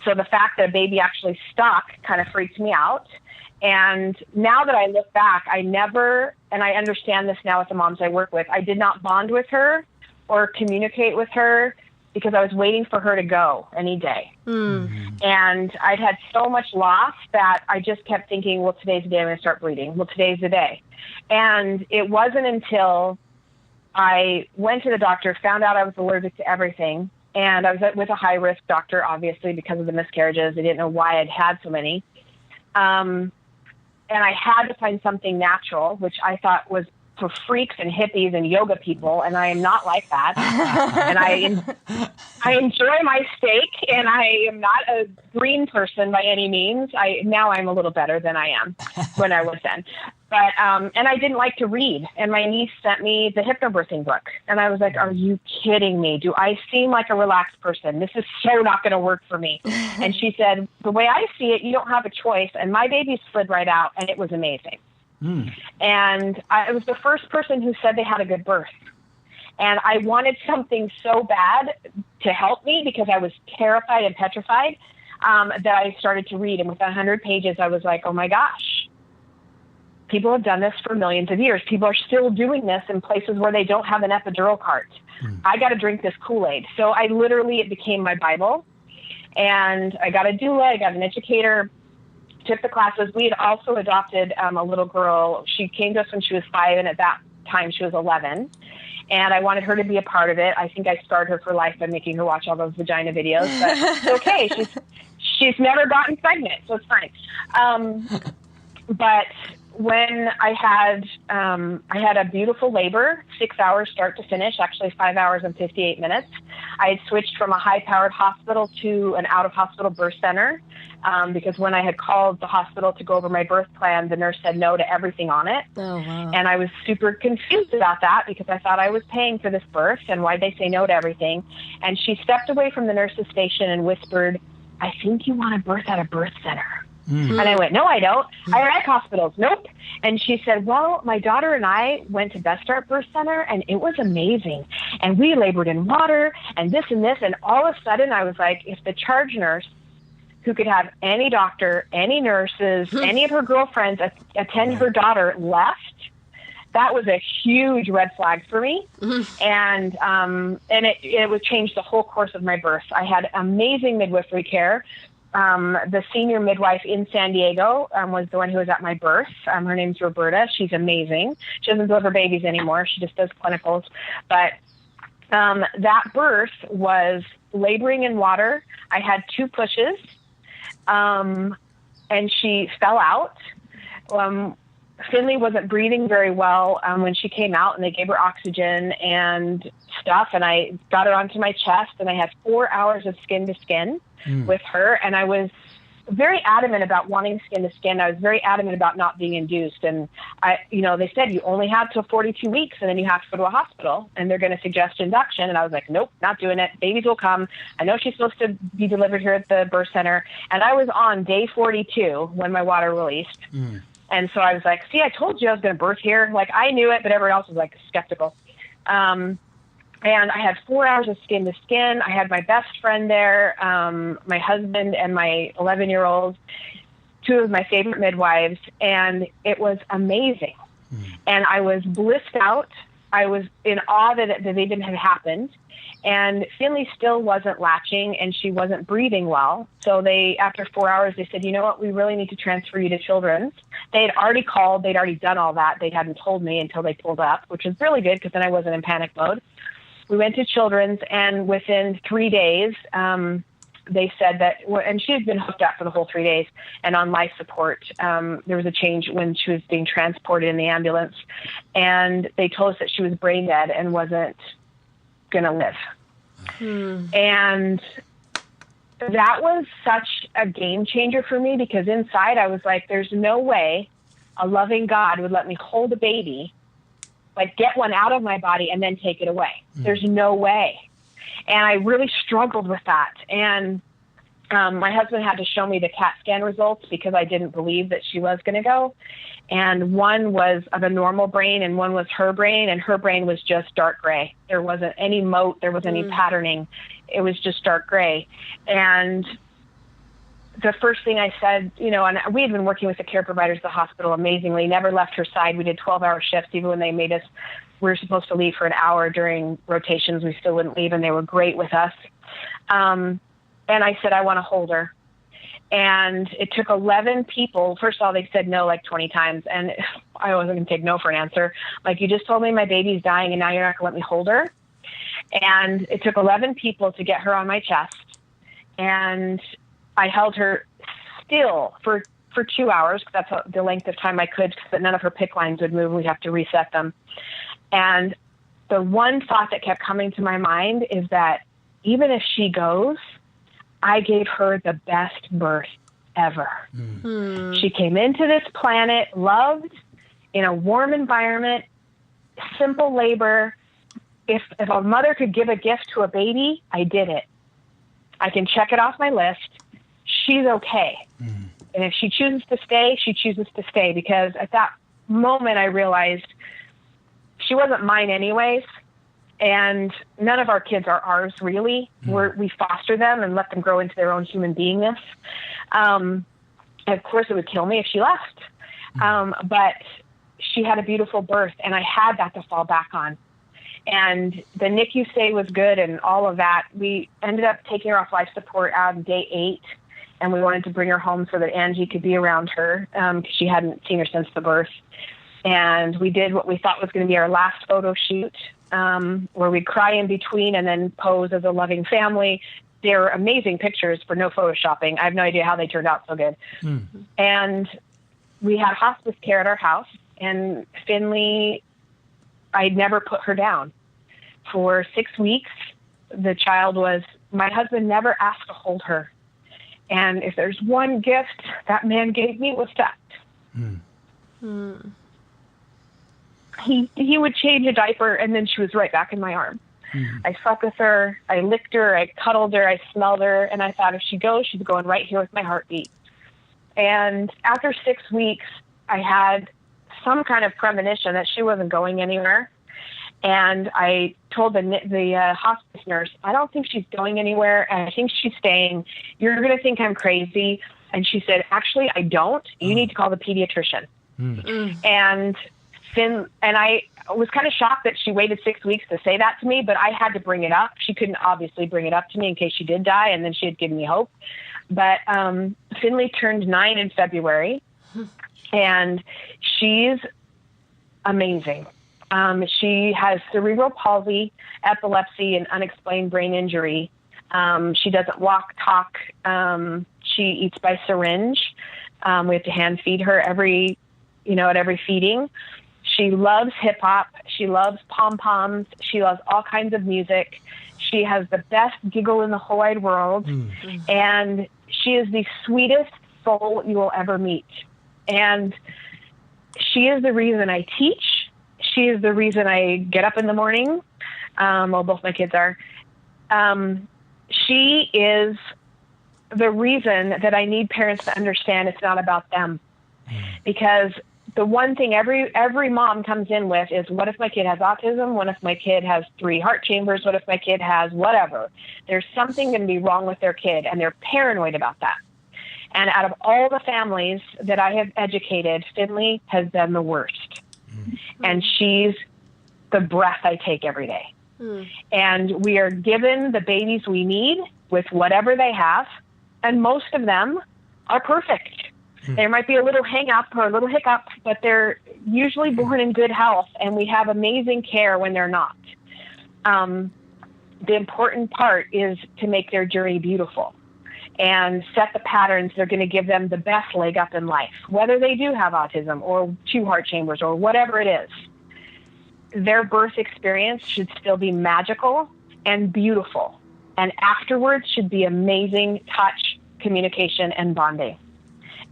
so the fact that a baby actually stuck kind of freaked me out. And now that I look back, I never, and I understand this now with the moms I work with, I did not bond with her or communicate with her because I was waiting for her to go any day. Mm-hmm. And I'd had so much loss that I just kept thinking, well, today's the day I'm going to start bleeding. Well, today's the day. And it wasn't until I went to the doctor, found out I was allergic to everything. And I was with a high-risk doctor, obviously, because of the miscarriages. They didn't know why I'd had so many. And I had to find something natural, which I thought was for freaks and hippies and yoga people, and I am not like that. And I enjoy my steak, and I am not a green person by any means. Now I'm a little better than I am when I was then. But and I didn't like to read, and my niece sent me the hypnobirthing book, and I was like, "Are you kidding me? Do I seem like a relaxed person? This is so not going to work for me." And she said, "The way I see it, you don't have a choice." And my baby slid right out, and it was amazing. And I was the first person who said they had a good birth. And I wanted something so bad to help me because I was terrified and petrified that I started to read. And with 100 pages, I was like, oh my gosh, people have done this for millions of years. People are still doing this in places where they don't have an epidural cart. I got to drink this Kool-Aid. So it became my Bible. And I got a doula, I got an educator, took the classes. We had also adopted a little girl. She came to us when she was 5, and at that time she was 11. And I wanted her to be a part of it. I think I scarred her for life by making her watch all those vagina videos. But it's okay. She's never gotten pregnant, so it's fine. But when I had a beautiful labor, 6 hours start to finish, actually 5 hours and 58 minutes. I had switched from a high-powered hospital to an out-of-hospital birth center because when I had called the hospital to go over my birth plan, the nurse said no to everything on it. Oh, wow. And I was super confused about that because I thought I was paying for this birth, and why'd they say no to everything? And she stepped away from the nurse's station and whispered, I think you want to birth at a birth center. And I went, no, I don't. I like hospitals. Nope. And she said, well, my daughter and I went to Best Start Birth Center, and it was amazing. And we labored in water and this and this. And all of a sudden, I was like, if the charge nurse, who could have any doctor, any nurses, any of her girlfriends attend her daughter, left, that was a huge red flag for me. And it would change the whole course of my birth. I had amazing midwifery care. The senior midwife in San Diego was the one who was at my birth. Her name's Roberta. She's amazing. She doesn't deliver babies anymore. She just does clinicals. But that birth was laboring in water. I had 2 pushes, and she fell out. Finley wasn't breathing very well when she came out, and they gave her oxygen and stuff, and I got her onto my chest, and I had 4 hours of skin to skin with her, and I was very adamant about wanting skin to skin. I was very adamant about not being induced, and they said you only have till 42 weeks, and then you have to go to a hospital, and they're going to suggest induction, and I was like, nope, not doing it. Babies will come. I know she's supposed to be delivered here at the birth center, and I was on day 42 when my water released. And so I was like, see, I told you I was going to birth here. Like, I knew it, but everyone else was like skeptical. And I had 4 hours of skin to skin. I had my best friend there, my husband and my 11-year-old, 2 of my favorite midwives. And it was amazing. And I was blissed out. I was in awe that they didn't have happened. And Finley still wasn't latching, and she wasn't breathing well. So after 4 hours, they said, you know what, we really need to transfer you to Children's. They had already called. They'd already done all that. They hadn't told me until they pulled up, which was really good because then I wasn't in panic mode. We went to Children's, and within 3 days, they said that, and she had been hooked up for the whole 3 days and on life support. There was a change when she was being transported in the ambulance, and they told us that she was brain dead and wasn't going to live. And that was such a game changer for me, because inside I was like, there's no way a loving God would let me hold a baby, like get one out of my body and then take it away. There's no way. And I really struggled with that. And my husband had to show me the CAT scan results because I didn't believe that she was going to go. And one was of a normal brain and one was her brain, and her brain was just dark gray. There wasn't any moat. There wasn't any patterning. It was just dark gray. And the first thing I said, and we had been working with the care providers at the hospital amazingly, never left her side. We did 12-hour shifts, even when they made us, we were supposed to leave for an hour during rotations. We still wouldn't leave, and they were great with us. And I said, I want to hold her. And it took 11 people. First of all, they said no like 20 times. And I wasn't going to take no for an answer. Like, you just told me my baby's dying and now you're not going to let me hold her. And it took 11 people to get her on my chest. And I held her still for 2 hours, because that's the length of time I could, because none of her PICC lines would move. We'd have to reset them. And the one thought that kept coming to my mind is that even if she goes, I gave her the best birth ever. She came into this planet loved, in a warm environment, simple labor. If a mother could give a gift to a baby, I did it. I can check it off my list. She's okay. And if she chooses to stay, she chooses to stay, because at that moment I realized she wasn't mine anyways. And none of our kids are ours, really. We foster them and let them grow into their own human beingness. Of course, it would kill me if she left. But she had a beautiful birth, and I had that to fall back on. And the NICU stay was good and all of that. We ended up taking her off life support on day 8, and we wanted to bring her home so that Angie could be around her, because she hadn't seen her since the birth. And we did what we thought was going to be our last photo shoot, where we'd cry in between and then pose as a loving family. They were amazing pictures for no photoshopping. I have no idea how they turned out so good. And we had hospice care at our house, and Finley, I'd never put her down. For 6 weeks, my husband never asked to hold her. And if there's one gift that man gave me, was that. He would change a diaper, and then she was right back in my arm. I slept with her, I licked her, I cuddled her, I smelled her, and I thought if she goes, she's going right here with my heartbeat. And after 6 weeks, I had some kind of premonition that she wasn't going anywhere. And I told the hospice nurse, I don't think she's going anywhere, and I think she's staying. You're going to think I'm crazy. And she said, actually, I don't. You need to call the pediatrician. And Finn, and I was kind of shocked that she waited 6 weeks to say that to me, but I had to bring it up. She couldn't obviously bring it up to me in case she did die, and then she had given me hope. But Finley turned 9 in February, and she's amazing. She has cerebral palsy, epilepsy, and unexplained brain injury. She doesn't walk, talk. She eats by syringe. We have to hand feed her at every feeding. She loves hip hop. She loves pom-poms. She loves all kinds of music. She has the best giggle in the whole wide world. And she is the sweetest soul you will ever meet. And she is the reason I teach. She is the reason I get up in the morning. Well, both my kids are. She is the reason that I need parents to understand it's not about them. Because the one thing every mom comes in with is, what if my kid has autism? What if my kid has 3 heart chambers? What if my kid has whatever? There's something going to be wrong with their kid, and they're paranoid about that. And out of all the families that I have educated, Finley has been the worst. And she's the breath I take every day. And we are given the babies we need with whatever they have, and most of them are perfect. There might be a little hang-up or a little hiccup, but they're usually born in good health, and we have amazing care when they're not. The important part is to make their journey beautiful and set the patterns that are going to give them the best leg up in life, whether they do have autism or 2 heart chambers or whatever it is. Their birth experience should still be magical and beautiful, and afterwards should be amazing touch, communication, and bonding.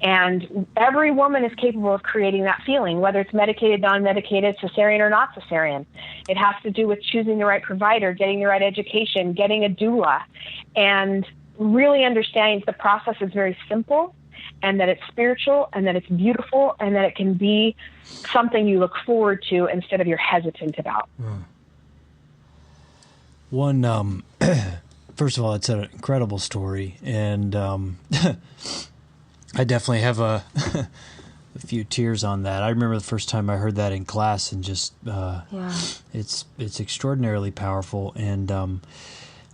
And every woman is capable of creating that feeling, whether it's medicated, non-medicated, cesarean, or not cesarean. It has to do with choosing the right provider, getting the right education, getting a doula, and really understanding that the process is very simple, and that it's spiritual, and that it's beautiful, and that it can be something you look forward to instead of you're hesitant about. One, first of all, it's an incredible story, and I definitely have a few tears on that. I remember the first time I heard that in class, and just it's extraordinarily powerful. And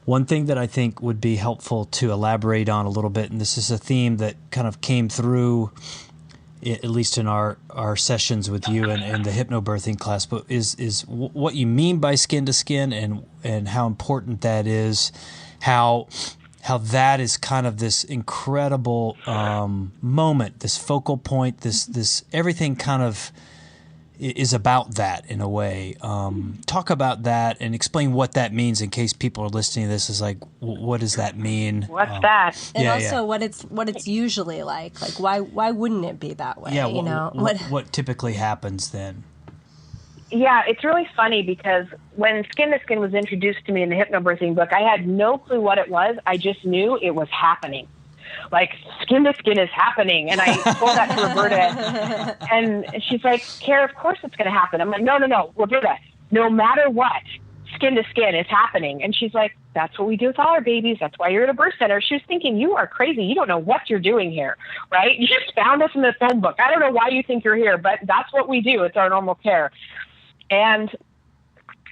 one thing that I think would be helpful to elaborate on a little bit, and this is a theme that kind of came through, at least in our sessions with you and the hypnobirthing class, but is what you mean by skin to skin, and how important that is, how that is kind of this incredible moment, this focal point, this everything kind of is about that in a way. Talk about that and explain what that means in case people are listening to this is like, what does that mean? What's that? And also what it's usually like why wouldn't it be that way? Yeah, What typically happens then? Yeah, it's really funny because when Skin to Skin was introduced to me in the hypnobirthing book, I had no clue what it was. I just knew it was happening. Like, Skin to Skin is happening. And I told that to Roberta. And she's like, Kara, of course it's going to happen. I'm like, no, Roberta, no matter what, Skin to Skin is happening. And she's like, that's what we do with all our babies. That's why you're at a birth center. She was thinking, you are crazy. You don't know what you're doing here, right? You just found us in the phone book. I don't know why you think you're here, but that's what we do. It's our normal care. And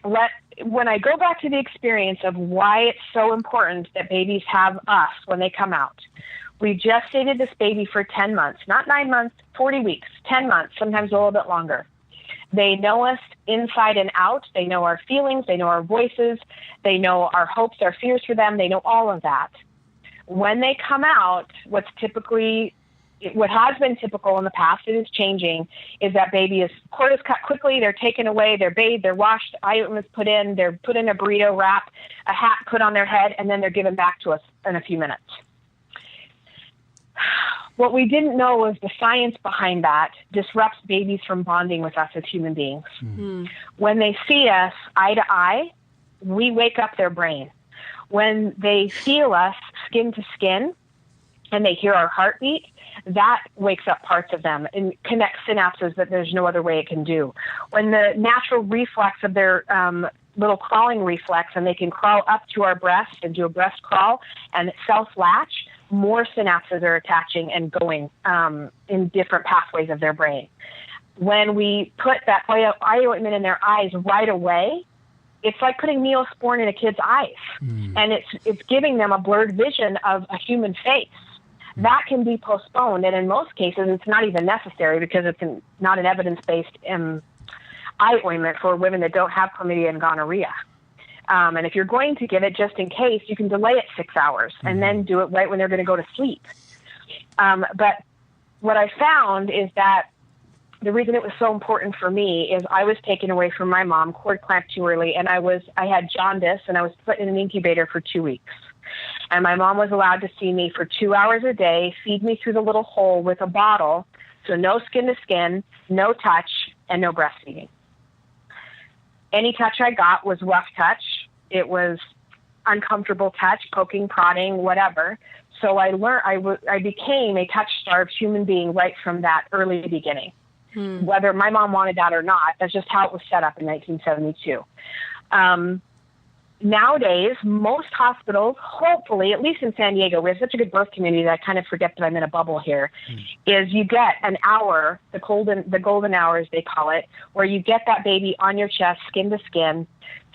when I go back to the experience of why it's so important that babies have us when they come out, we gestated this baby for 10 months, not 9 months, 40 weeks, 10 months, sometimes a little bit longer. They know us inside and out. They know our feelings. They know our voices. They know our hopes, our fears for them. They know all of that. When they come out, what has been typical in the past, it is changing, is that cord is cut quickly, they're taken away, they're bathed, they're washed, item is put in, they're put in a burrito wrap, a hat put on their head, and then they're given back to us in a few minutes. What we didn't know was the science behind that disrupts babies from bonding with us as human beings. Mm-hmm. When they see us eye to eye, we wake up their brain. When they feel us skin to skin and they hear our heartbeat, that wakes up parts of them and connects synapses that there's no other way it can do. When the natural reflex of their little crawling reflex, and they can crawl up to our breast and do a breast crawl and self-latch, more synapses are attaching and going in different pathways of their brain. when we put that eye ointment in their eyes right away, it's like putting Neosporin in a kid's eyes. And it's giving them a blurred vision of a human face. That can be postponed, and in most cases, it's not even necessary because it's not an evidence-based eye ointment for women that don't have chlamydia and gonorrhea. And if you're going to give it just in case, you can delay it 6 hours and then do it right when they're going to go to sleep. But what I found is that the reason it was so important for me is I was taken away from my mom, cord clamped too early, and I had jaundice, and I was put in an incubator for 2 weeks. And my mom was allowed to see me for 2 hours a day, feed me through the little hole with a bottle, so no skin to skin, no touch, and no breastfeeding. Any touch I got was rough touch. It was uncomfortable touch, poking, prodding, whatever. So I learned, I became a touch-starved human being right from that early beginning. Whether my mom wanted that or not, that's just how it was set up in 1972. Nowadays, most hospitals, hopefully, at least in San Diego, we have such a good birth community that I kind of forget that I'm in a bubble here, is you get an hour, the golden hours they call it, where you get that baby on your chest, skin to skin,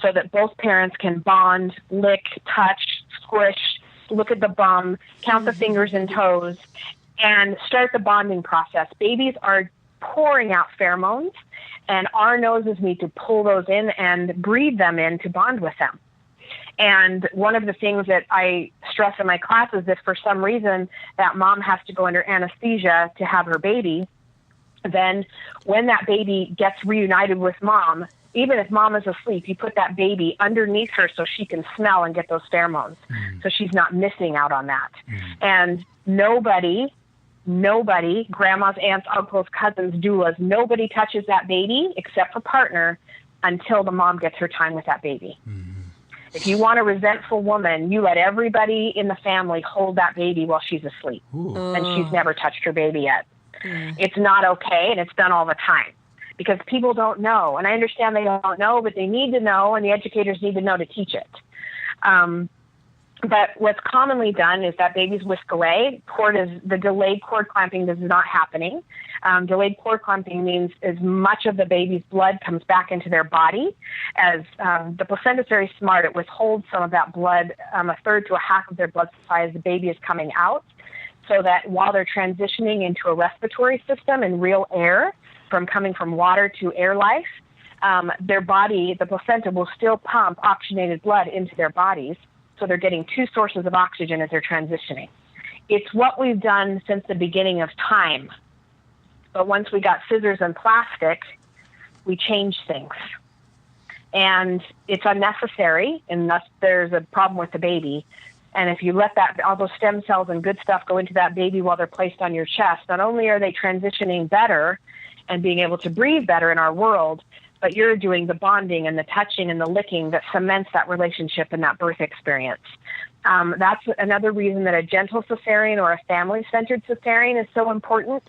so that both parents can bond, lick, touch, squish, look at the bum, count the fingers and toes, and start the bonding process. Babies are pouring out pheromones, and our noses need to pull those in and breathe them in to bond with them. And one of the things that I stress in my class is that for some reason that mom has to go under anesthesia to have her baby, then when that baby gets reunited with mom, even if mom is asleep, you put that baby underneath her so she can smell and get those pheromones. So she's not missing out on that. And nobody, grandmas, aunts, uncles, cousins, doulas, nobody touches that baby except for partner until the mom gets her time with that baby. If you want a resentful woman, you let everybody in the family hold that baby while she's asleep. And she's never touched her baby yet. It's not okay, and it's done all the time because people don't know. And I understand they don't know, but they need to know, and the educators need to know to teach it. But what's commonly done is that babies whisk away. The delayed cord clamping is not happening. Delayed cord clamping means as much of the baby's blood comes back into their body as the placenta is very smart. It withholds some of that blood, a third to a half of their blood supply as the baby is coming out, so that while they're transitioning into a respiratory system and real air from coming from water to air life, their body, the placenta, will still pump oxygenated blood into their bodies. So they're getting two sources of oxygen as they're transitioning. It's what we've done since the beginning of time. But once we got scissors and plastic, we changed things. And it's unnecessary, and thus there's a problem with the baby. And if you let all those stem cells and good stuff go into that baby while they're placed on your chest, not only are they transitioning better and being able to breathe better in our world, but you're doing the bonding and the touching and the licking that cements that relationship and that birth experience. That's another reason that a gentle cesarean or a family-centered cesarean is so important.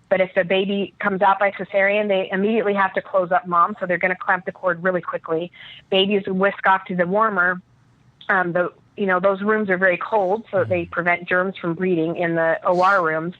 But if the baby comes out by cesarean, they immediately have to close up mom, so they're going to clamp the cord really quickly. Babies whisk off to the warmer. Those rooms are very cold, so they prevent germs from breeding in the OR rooms.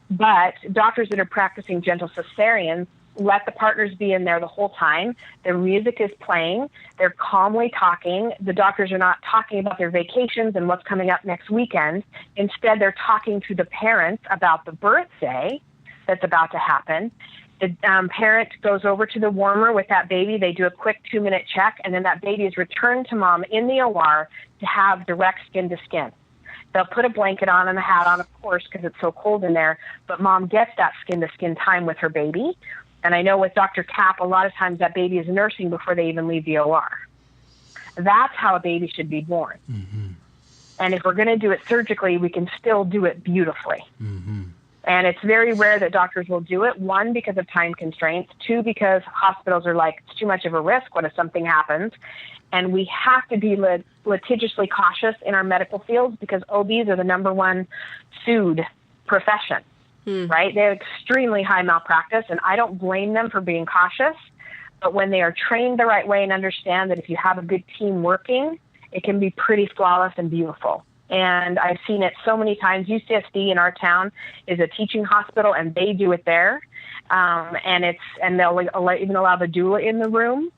But doctors that are practicing gentle cesareans let the partners be in there the whole time. Their music is playing. They're calmly talking. The doctors are not talking about their vacations and what's coming up next weekend. Instead, they're talking to the parents about the birthday that's about to happen. The parent goes over to the warmer with that baby. They do a quick 2-minute check, and then that baby is returned to mom in the OR to have direct skin to skin. They'll put a blanket on and a hat on, of course, because it's so cold in there, but mom gets that skin-to-skin time with her baby. And I know with Dr. Kapp, a lot of times that baby is nursing before they even leave the OR. That's how a baby should be born. And if we're going to do it surgically, we can still do it beautifully. And it's very rare that doctors will do it. 1, because of time constraints. 2, because hospitals are like, it's too much of a risk. What if something happens? And we have to be litigiously cautious in our medical fields because OBs are the #1 sued profession. Right? They have extremely high malpractice, and I don't blame them for being cautious. But when they are trained the right way and understand that if you have a good team working, it can be pretty flawless and beautiful. And I've seen it so many times. UCSD in our town is a teaching hospital, and they do it there. and they'll even allow the doula in the room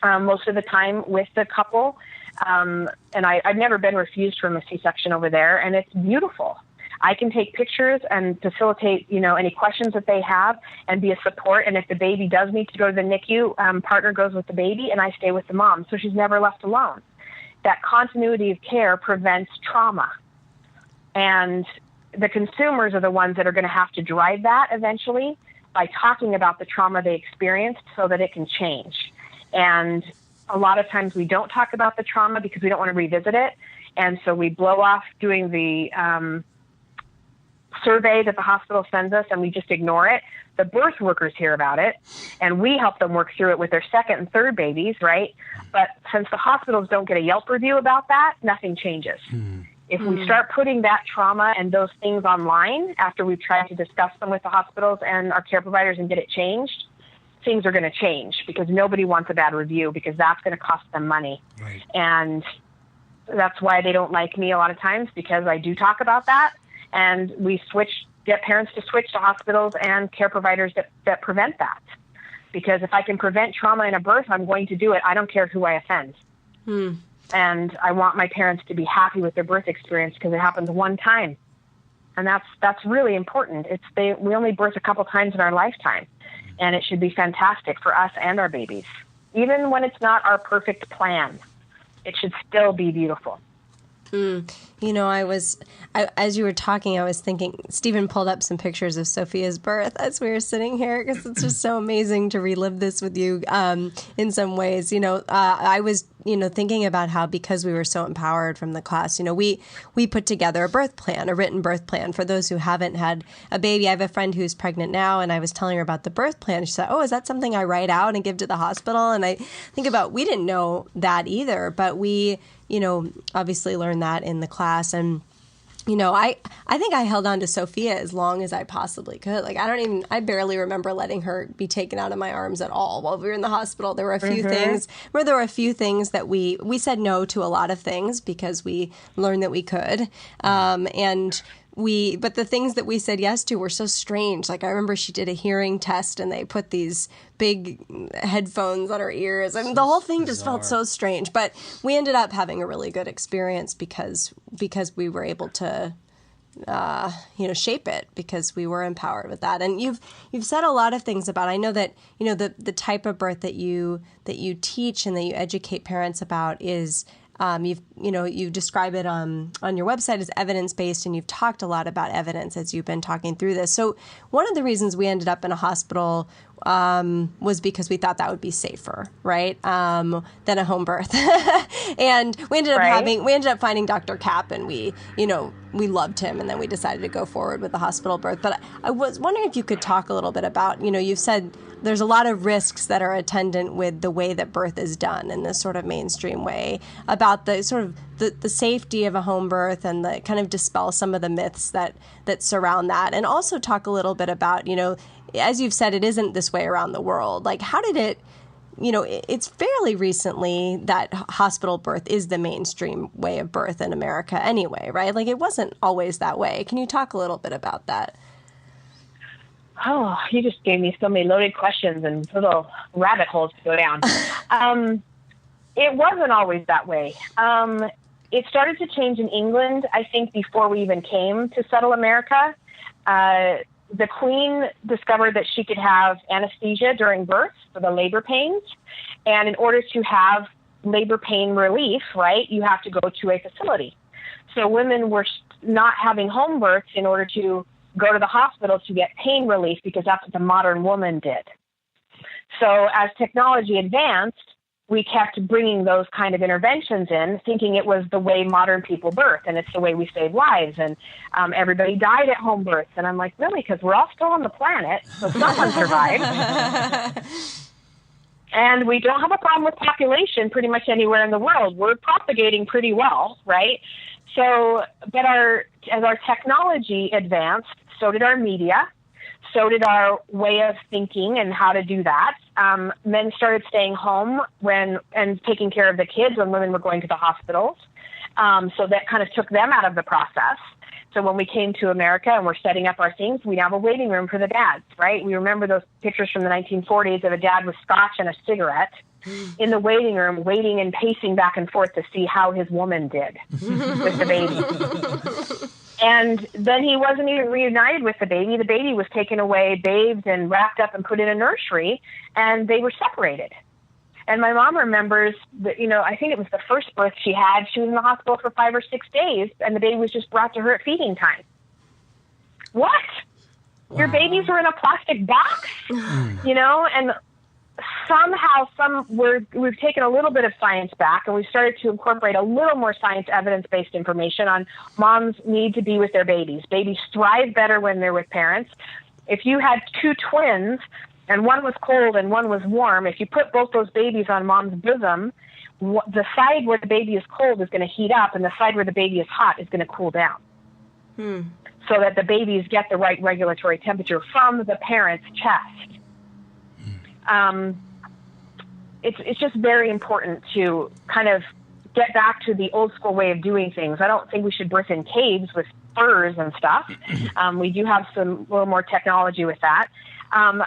most of the time with the couple. And I've never been refused from a C-section over there, and it's beautiful. I can take pictures and facilitate, any questions that they have and be a support. And if the baby does need to go to the NICU, partner goes with the baby and I stay with the mom. So she's never left alone. That continuity of care prevents trauma. And the consumers are the ones that are going to have to drive that eventually by talking about the trauma they experienced so that it can change. And a lot of times we don't talk about the trauma because we don't want to revisit it. And so we blow off doing the survey that the hospital sends us and we just ignore it. The birth workers hear about it and we help them work through it with their second and third babies, right? But since the hospitals don't get a Yelp review about that, nothing changes. If we start putting that trauma and those things online after we've tried to discuss them with the hospitals and our care providers and get it changed, things are going to change because nobody wants a bad review because that's going to cost them money. Right. And that's why they don't like me a lot of times, because I do talk about that. And we get parents to switch to hospitals and care providers that prevent that. Because if I can prevent trauma in a birth, I'm going to do it. I don't care who I offend. And I want my parents to be happy with their birth experience because it happens one time. And that's really important. We only birth a couple times in our lifetime. And it should be fantastic for us and our babies. Even when it's not our perfect plan, it should still be beautiful. As you were talking, I was thinking, Stephen pulled up some pictures of Sophia's birth as we were sitting here because it's just so amazing to relive this with you in some ways. I was, thinking about how because we were so empowered from the class, we put together a written birth plan for those who haven't had a baby. I have a friend who's pregnant now, and I was telling her about the birth plan. She said, oh, is that something I write out and give to the hospital? And I think about, we didn't know that either, but we obviously learned that in the class. And, I think I held on to Sophia as long as I possibly could. Like, I barely remember letting her be taken out of my arms at all while we were in the hospital. There were a few things that we said no to a lot of things because we learned that we could. But the things that we said yes to were so strange. Like, I remember she did a hearing test and they put these big headphones on her ears. I mean, the whole thing just felt so strange. But we ended up having a really good experience because we were able to, shape it because we were empowered with that. And you've said a lot of things about, I know that, the type of birth that you teach and that you educate parents about is, you describe it on your website as evidence-based, and you've talked a lot about evidence as you've been talking through this. So one of the reasons we ended up in a hospital was because we thought that would be safer, right, than a home birth. And we ended up finding Dr. Kapp, and we loved him, and then we decided to go forward with the hospital birth. But I was wondering if you could talk a little bit about, you've said there's a lot of risks that are attendant with the way that birth is done in this sort of mainstream way, about the sort of the safety of a home birth and the kind of dispel some of the myths that surround that. And also talk a little bit about, as you've said, it isn't this way around the world. Like, how did it, it's fairly recently that hospital birth is the mainstream way of birth in America anyway, right? Like, it wasn't always that way. Can you talk a little bit about that? Oh, you just gave me so many loaded questions and little rabbit holes to go down. It wasn't always that way. It started to change in England, I think, before we even came to settle America. The Queen discovered that she could have anesthesia during birth for the labor pains. And in order to have labor pain relief, right, you have to go to a facility. So women were not having home births in order to go to the hospital to get pain relief because that's what the modern woman did. So as technology advanced, we kept bringing those kind of interventions in, thinking it was the way modern people birth, and it's the way we save lives. And everybody died at home births. And I'm like, really? Because we're all still on the planet, so someone survived. And we don't have a problem with population pretty much anywhere in the world. We're propagating pretty well, right? So, but as our technology advanced, so did our media, so did our way of thinking and how to do that. Men started staying home and taking care of the kids when women were going to the hospitals. So that kind of took them out of the process. So when we came to America and we're setting up our things, we have a waiting room for the dads, right? We remember those pictures from the 1940s of a dad with scotch and a cigarette in the waiting room, waiting and pacing back and forth to see how his woman did with the baby. And then he wasn't even reunited with the baby. The baby was taken away, bathed and wrapped up and put in a nursery, and they were separated. And my mom remembers that, I think it was the first birth she had. She was in the hospital for 5 or 6 days, and the baby was just brought to her at feeding time. What? Wow. Your babies were in a plastic box? And somehow we've taken a little bit of science back, and we've started to incorporate a little more science evidence-based information on moms need to be with their babies. Babies thrive better when they're with parents. If you had 2 twins and one was cold and one was warm, if you put both those babies on mom's bosom, the side where the baby is cold is going to heat up, and the side where the baby is hot is going to cool down. So that the babies get the right regulatory temperature from the parent's chest. It's just very important to kind of get back to the old school way of doing things. I don't think we should birth in caves with furs and stuff. We do have a little more technology with that.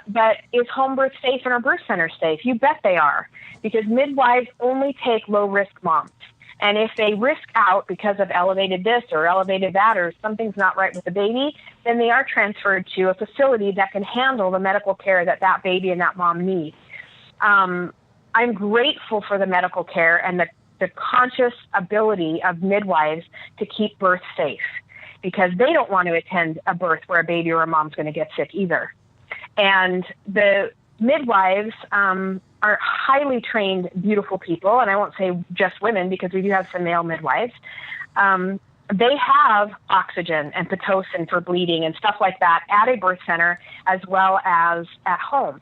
But is home birth safe and our birth center safe? You bet they are, because midwives only take low-risk moms. And if they risk out because of elevated this or elevated that or something's not right with the baby, then they are transferred to a facility that can handle the medical care that baby and that mom need. I'm grateful for the medical care and the conscious ability of midwives to keep birth safe, because they don't want to attend a birth where a baby or a mom's going to get sick either. And the midwives are highly trained, beautiful people, and I won't say just women because we do have some male midwives. They have oxygen and Pitocin for bleeding and stuff like that at a birth center as well as at home.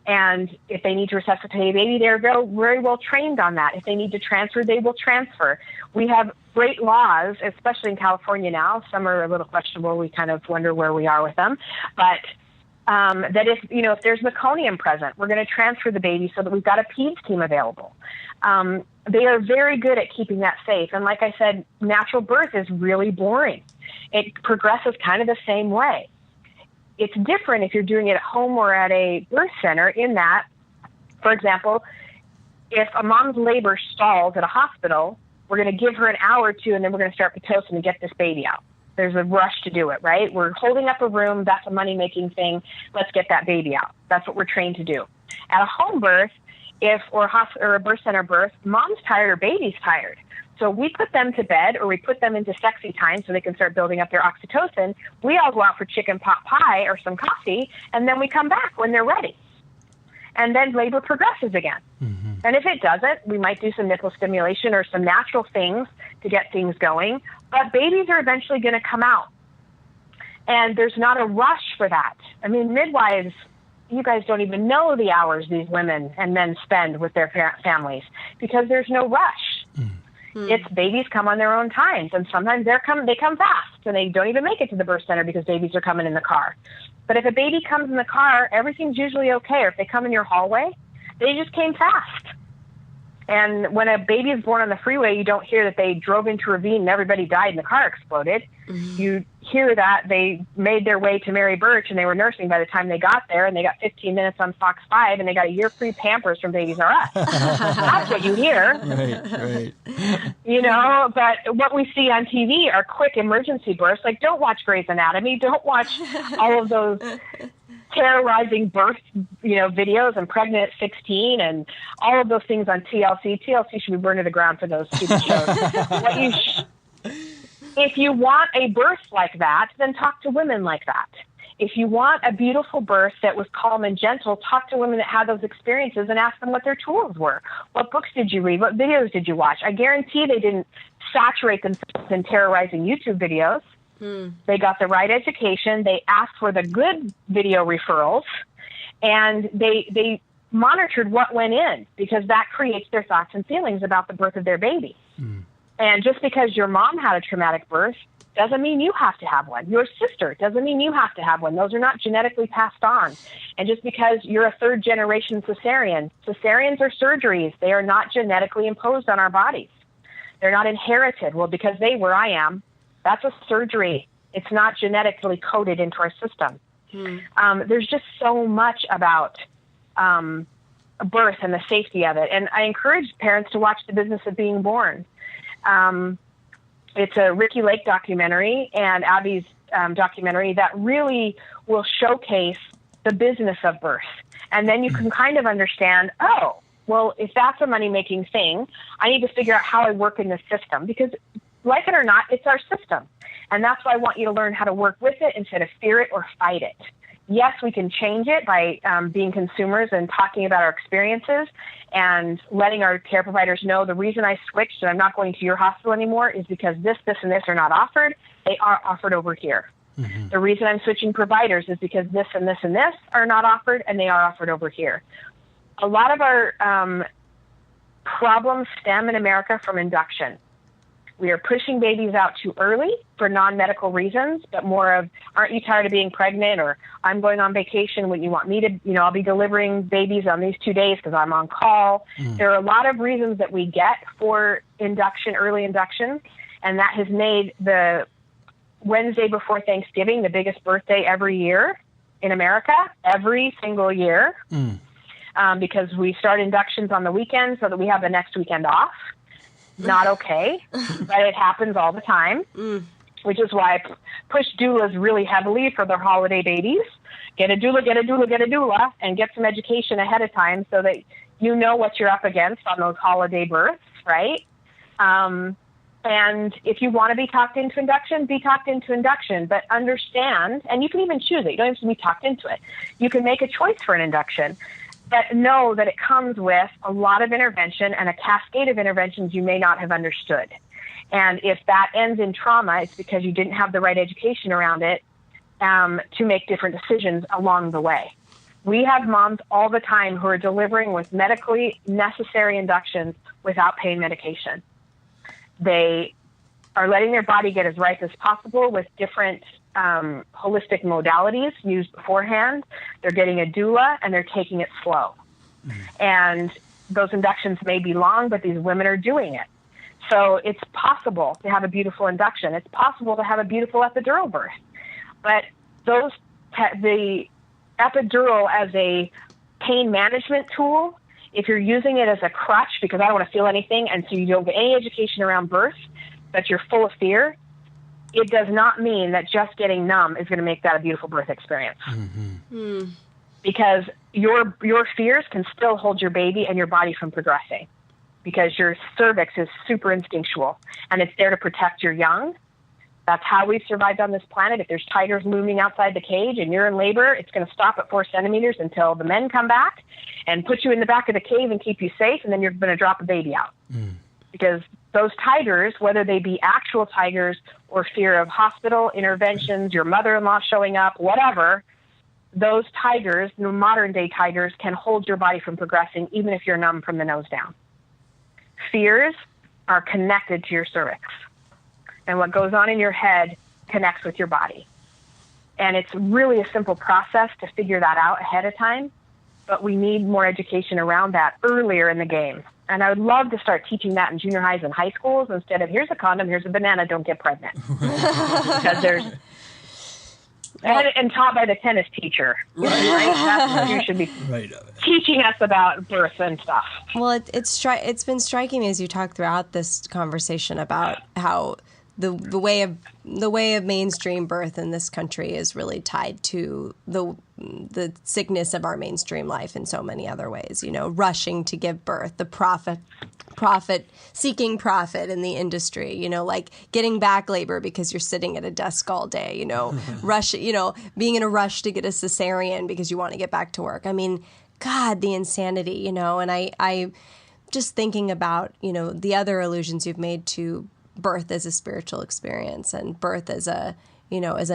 And if they need to resuscitate a baby, they're very well trained on that. If they need to transfer, they will transfer. We have great laws, especially in California now. Some are a little questionable. We kind of wonder where we are with them. But that if there's meconium present, we're going to transfer the baby so that we've got a peds team available. They are very good at keeping that safe. And like I said, natural birth is really boring. It progresses kind of the same way. It's different if you're doing it at home or at a birth center in that, for example, if a mom's labor stalls at a hospital, we're going to give her an hour or two, and then we're going to start Pitocin and get this baby out. There's a rush to do it, right? We're holding up a room. That's a money-making thing. Let's get that baby out. That's what we're trained to do. At a home birth, or a birth center birth, mom's tired or baby's tired. So we put them to bed, or we put them into sexy time so they can start building up their oxytocin. We all go out for chicken pot pie or some coffee, and then we come back when they're ready. And then labor progresses again. Mm-hmm. And if it doesn't, we might do some nipple stimulation or some natural things to get things going. But babies are eventually going to come out. And there's not a rush for that. I mean, midwives, you guys don't even know the hours these women and men spend with their families because there's no rush. Mm. It's babies come on their own times, and sometimes they come fast, and they don't even make it to the birth center because babies are coming in the car. But if a baby comes in the car, everything's usually okay. Or if they come in your hallway, they just came fast. And when a baby is born on the freeway, you don't hear that they drove into a ravine and everybody died and the car exploded. Mm-hmm. You hear that they made their way to Mary Birch and they were nursing by the time they got there, and they got 15 minutes on Fox 5 and they got a year free Pampers from Babies R Us. That's what you hear. Right. But what we see on TV are quick emergency births. Like, don't watch Grey's Anatomy. Don't watch all of those terrorizing birth, videos and pregnant at 16 and all of those things on TLC. TLC should be burned to the ground for those stupid shows. If you want a birth like that, then talk to women like that. If you want a beautiful birth that was calm and gentle, talk to women that had those experiences and ask them what their tools were. What books did you read? What videos did you watch? I guarantee they didn't saturate themselves in terrorizing YouTube videos. They got the right education. They asked for the good video referrals, and they monitored what went in, because that creates their thoughts and feelings about the birth of their baby. And just because your mom had a traumatic birth doesn't mean you have to have one. Your sister doesn't mean you have to have one. Those are not genetically passed on. And just because you're a third-generation cesarean, cesareans are surgeries. They are not genetically imposed on our bodies. They're not inherited. Well, because they were, I am. That's a surgery. It's not genetically coded into our system. There's just so much about birth and the safety of it. And I encourage parents to watch The Business of Being Born. It's a Ricky Lake documentary and Abby's documentary that really will showcase the business of birth. And then you can kind of understand, oh, well, if that's a money-making thing, I need to figure out how I work in this system. Because, like it or not, it's our system. And that's why I want you to learn how to work with it instead of fear it or fight it. Yes, we can change it by being consumers and talking about our experiences and letting our care providers know the reason I switched and I'm not going to your hospital anymore is because this, and this are not offered. They are offered over here. Mm-hmm. The reason I'm switching providers is because this and this and this are not offered and they are offered over here. A lot of our problems stem in America from induction. We are pushing babies out too early for non-medical reasons, but more of, aren't you tired of being pregnant? Or I'm going on vacation when you want me to, I'll be delivering babies on these 2 days because I'm on call. There are a lot of reasons that we get for induction, early induction, and that has made the Wednesday before Thanksgiving the biggest birthday every year in America, every single year, because we start inductions on the weekend so that we have the next weekend off. Not okay, but it happens all the time, which is why I push doulas really heavily for their holiday babies. Get a doula, get a doula, get a doula, and get some education ahead of time so that you know what you're up against on those holiday births, right? And if you want to be talked into induction, be talked into induction, but understand, and you can even choose it. You don't have to be talked into it. You can make a choice for an induction. But know that it comes with a lot of intervention and a cascade of interventions you may not have understood. And if that ends in trauma, it's because you didn't have the right education around it to make different decisions along the way. We have moms all the time who are delivering with medically necessary inductions without pain medication. They are letting their body get as ripe as possible with different holistic modalities used beforehand. They're getting a doula and they're taking it slow. And those inductions may be long, but these women are doing it. So it's possible to have a beautiful induction. It's possible to have a beautiful epidural birth. But the epidural as a pain management tool, if you're using it as a crutch because I don't want to feel anything and so you don't get any education around birth, but you're full of fear, it does not mean that just getting numb is going to make that a beautiful birth experience. Because your fears can still hold your baby and your body from progressing because your cervix is super instinctual and it's there to protect your young. That's how we've survived on this planet. If there's tigers looming outside the cage and you're in labor, it's going to stop at 4 centimeters until the men come back and put you in the back of the cave and keep you safe, and then you're going to drop a baby out. Because those tigers, whether they be actual tigers or fear of hospital interventions, your mother-in-law showing up, whatever, those tigers, the modern-day tigers, can hold your body from progressing even if you're numb from the nose down. Fears are connected to your cervix. And what goes on in your head connects with your body. And it's really a simple process to figure that out ahead of time, but we need more education around that earlier in the game. And I would love to start teaching that in junior highs and high schools instead of here's a condom, here's a banana, don't get pregnant. Because there's and taught by the tennis teacher, right? That's what you should be teaching us about birth and stuff. Well, it's been striking me as you talk throughout this conversation about how the way of mainstream birth in this country is really tied to the sickness of our mainstream life in so many other ways. Rushing to give birth, the seeking profit in the industry. Like getting back labor because you're sitting at a desk all day. Rush. Being in a rush to get a cesarean because you want to get back to work. I mean, God, the insanity. And I just thinking about the other allusions you've made to birth as a spiritual experience and birth as a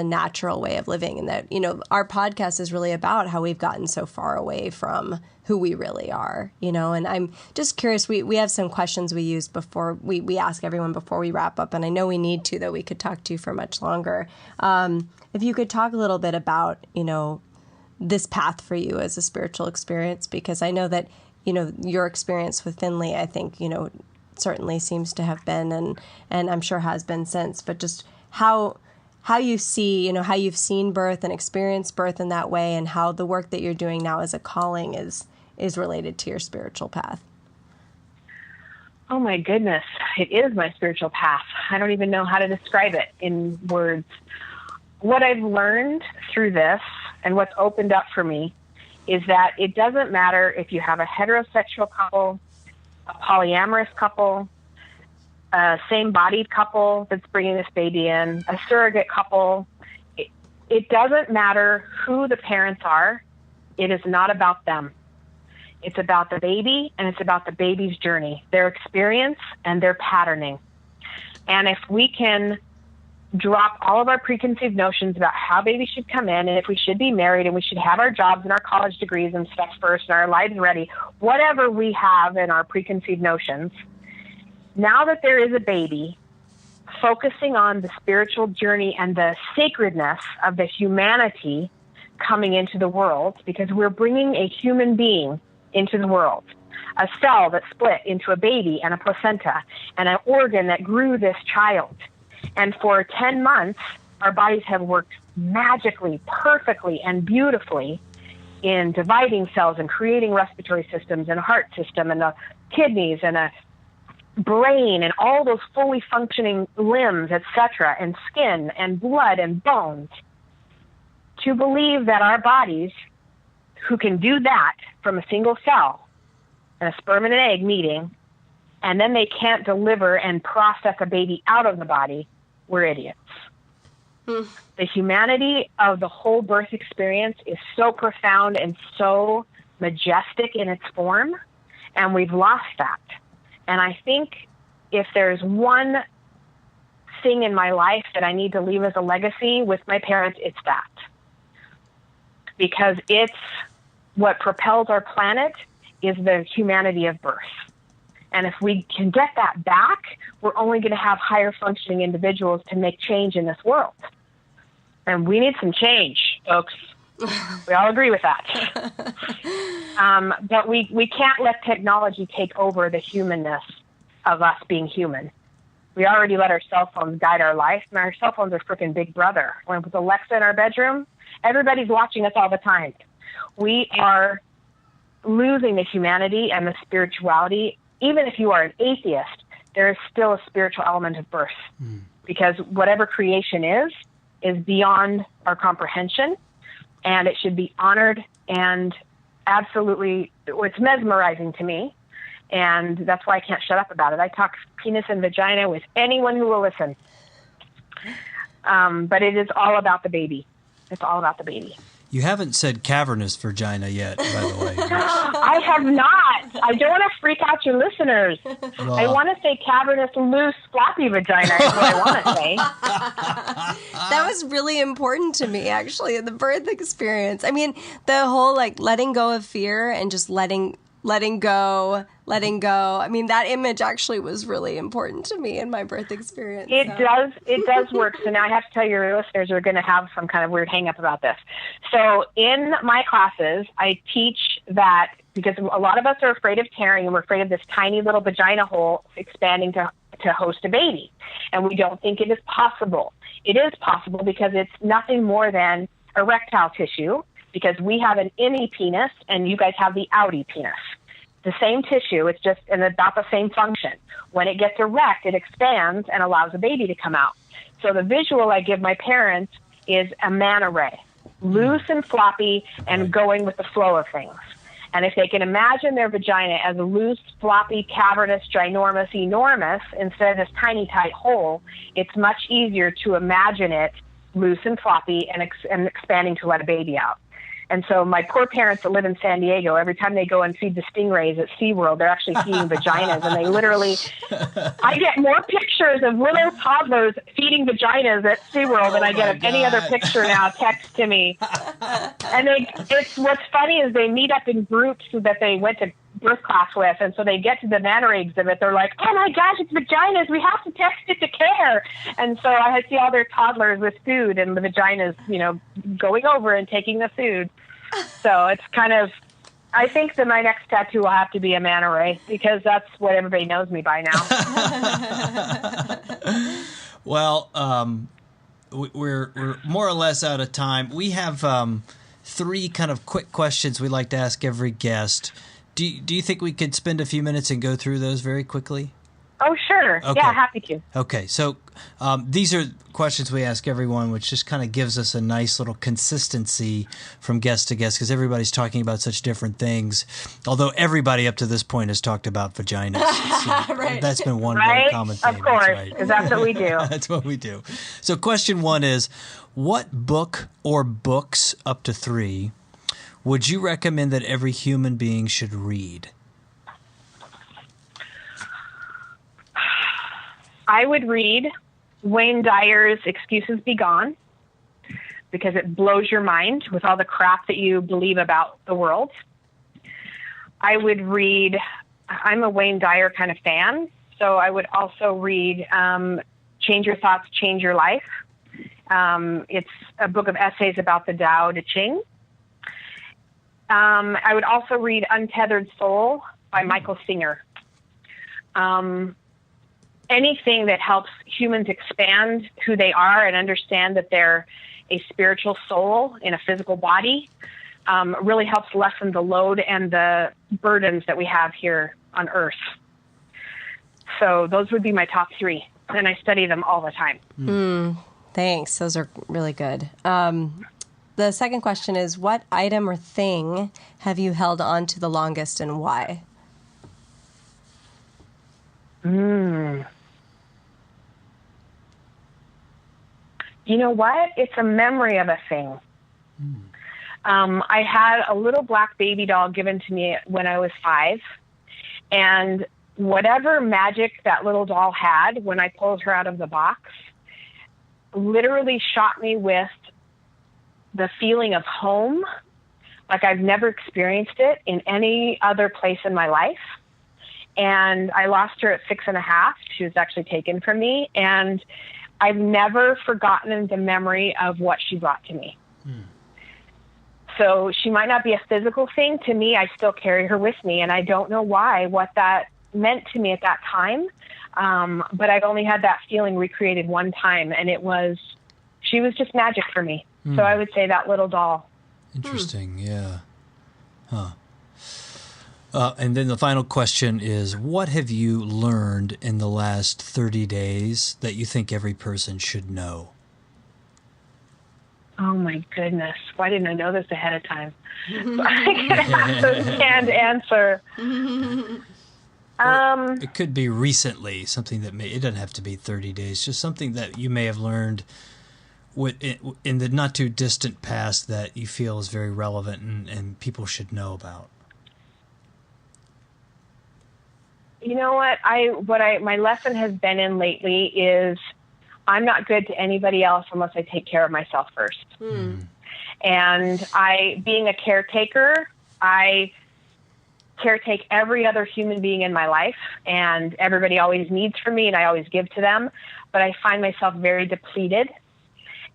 natural way of living, and that our podcast is really about how we've gotten so far away from who we really are, and I'm just curious, we have some questions we use before we ask everyone before we wrap up, and I know we need to, though we could talk to you for much longer. If you could talk a little bit about this path for you as a spiritual experience, because I know that your experience with Finley, I think certainly seems to have been, and I'm sure has been since, but just how how you see, how you've seen birth and experienced birth in that way, and how the work that you're doing now as a calling is related to your spiritual path. Oh my goodness, it is my spiritual path. I don't even know how to describe it in words. What I've learned through this and what's opened up for me is that it doesn't matter if you have a heterosexual couple, a polyamorous couple, a same-bodied couple that's bringing this baby in, a surrogate couple. It doesn't matter who the parents are. It is not about them. It's about the baby, and it's about the baby's journey, their experience, and their patterning. And if we can drop all of our preconceived notions about how babies should come in, and if we should be married, and we should have our jobs and our college degrees and stuff first, and our lives ready, whatever we have in our preconceived notions, now that there is a baby, focusing on the spiritual journey and the sacredness of the humanity coming into the world, because we're bringing a human being into the world, a cell that split into a baby and a placenta and an organ that grew this child. And for 10 months, our bodies have worked magically, perfectly, and beautifully in dividing cells and creating respiratory systems and a heart system and the kidneys and a brain and all those fully functioning limbs, etc., and skin and blood and bones. To believe that our bodies, who can do that from a single cell and a sperm and an egg meeting, and then they can't deliver and process a baby out of the body, we're idiots. The humanity of the whole birth experience is so profound and so majestic in its form, and we've lost that. And I think if there's one thing in my life that I need to leave as a legacy with my parents, it's that. Because it's what propels our planet is the humanity of birth. And if we can get that back, we're only going to have higher functioning individuals to make change in this world. And we need some change, folks. We all agree with that. But we can't let technology take over the humanness of us being human. We already let our cell phones guide our life, and our cell phones are freaking big brother. When with Alexa in our bedroom, everybody's watching us all the time. We are losing the humanity and the spirituality. Even if you are an atheist, there is still a spiritual element of birth, because whatever creation is beyond our comprehension, and it should be honored. And absolutely, it's mesmerizing to me, and that's why I can't shut up about it. I talk penis and vagina with anyone who will listen. But it is all about the baby. It's all about the baby. You haven't said cavernous vagina yet, by the way. I have not. I don't want to freak out your listeners. Well, I want to say cavernous, loose, floppy vagina is what I want to say. That was really important to me, actually, in the birth experience. I mean, the whole letting go of fear and just letting go. I mean, that image actually was really important to me in my birth experience. It does work. So now I have to tell your listeners are going to have some kind of weird hang up about this. So in my classes, I teach that because a lot of us are afraid of tearing, and we're afraid of this tiny little vagina hole expanding to host a baby. And we don't think it is possible. It is possible because it's nothing more than erectile tissue, because we have an innie penis and you guys have the outie penis. The same tissue, it's just and about the same function. When it gets erect, it expands and allows a baby to come out. So the visual I give my parents is a manta ray, loose and floppy and going with the flow of things. And if they can imagine their vagina as a loose, floppy, cavernous, ginormous, enormous, instead of this tiny, tight hole, it's much easier to imagine it loose and floppy and expanding to let a baby out. And so my poor parents that live in San Diego, every time they go and feed the stingrays at SeaWorld, they're actually feeding vaginas. And they literally, I get more pictures of little toddlers feeding vaginas at SeaWorld than I get of any other picture now text to me. And what's funny is they meet up in groups that they went to birth class with. And so they get to the manta ray exhibit. They're like, oh my gosh, it's vaginas. We have to text it to CARE. And so I see all their toddlers with food and the vaginas, going over and taking the food. So it's kind of, I think that my next tattoo will have to be a manta ray, because that's what everybody knows me by now. Well, we're more or less out of time. We have 3 kind of quick questions we like to ask every guest. Do you think we could spend a few minutes and go through those very quickly? Oh, sure. Okay. Yeah, happy to. Okay, so these are questions we ask everyone, which just kind of gives us a nice little consistency from guest to guest, because everybody's talking about such different things, although everybody up to this point has talked about vaginas. So Right. That's been one very common theme. Of course, That's right. because that's what we do. That's what we do. So question 1 is, what book or books, up to 3, would you recommend that every human being should read? I would read Wayne Dyer's Excuses Be Gone, because it blows your mind with all the crap that you believe about the world. I would read, I'm a Wayne Dyer kind of fan, so I would also read Change Your Thoughts, Change Your Life. It's a book of essays about the Tao Te Ching. I would also read Untethered Soul by Michael Singer. Anything that helps humans expand who they are and understand that they're a spiritual soul in a physical body really helps lessen the load and the burdens that we have here on Earth. So those would be my top 3, and I study them all the time. Thanks. Those are really good. The second question is, what item or thing have you held on to the longest and why? You know what? It's a memory of a thing. I had a little black baby doll given to me when I was 5, and whatever magic that little doll had when I pulled her out of the box literally shot me with the feeling of home like I've never experienced it in any other place in my life. And I lost her at 6.5. She was actually taken from me, and I've never forgotten the memory of what she brought to me. So she might not be a physical thing to me. I still carry her with me, and I don't know why, what that meant to me at that time. But I've only had that feeling recreated one time, and she was just magic for me. So I would say that little doll. Interesting, yeah. Huh. And then the final question is, what have you learned in the last 30 days that you think every person should know? Oh, my goodness. Why didn't I know this ahead of time? I can't answer. It could be recently, something that it doesn't have to be 30 days, just something that you may have learned in the not too distant past that you feel is very relevant and people should know about. You know what? My lesson has been in lately is I'm not good to anybody else unless I take care of myself first. And being a caretaker, I caretake every other human being in my life, and everybody always needs from me, and I always give to them, but I find myself very depleted.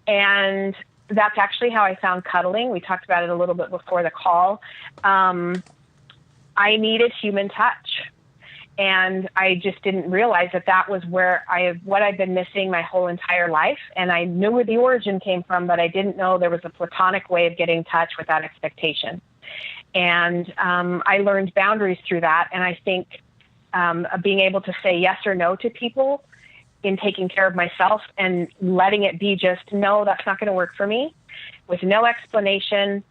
And that's actually how I found cuddling. We talked about it a little bit before the call. I needed human touch. And I just didn't realize that was what I've been missing my whole entire life. And I knew where the origin came from, but I didn't know there was a platonic way of getting in touch without expectation. And I learned boundaries through that. And I think being able to say yes or no to people in taking care of myself and letting it be just, no, that's not going to work for me, with no explanation,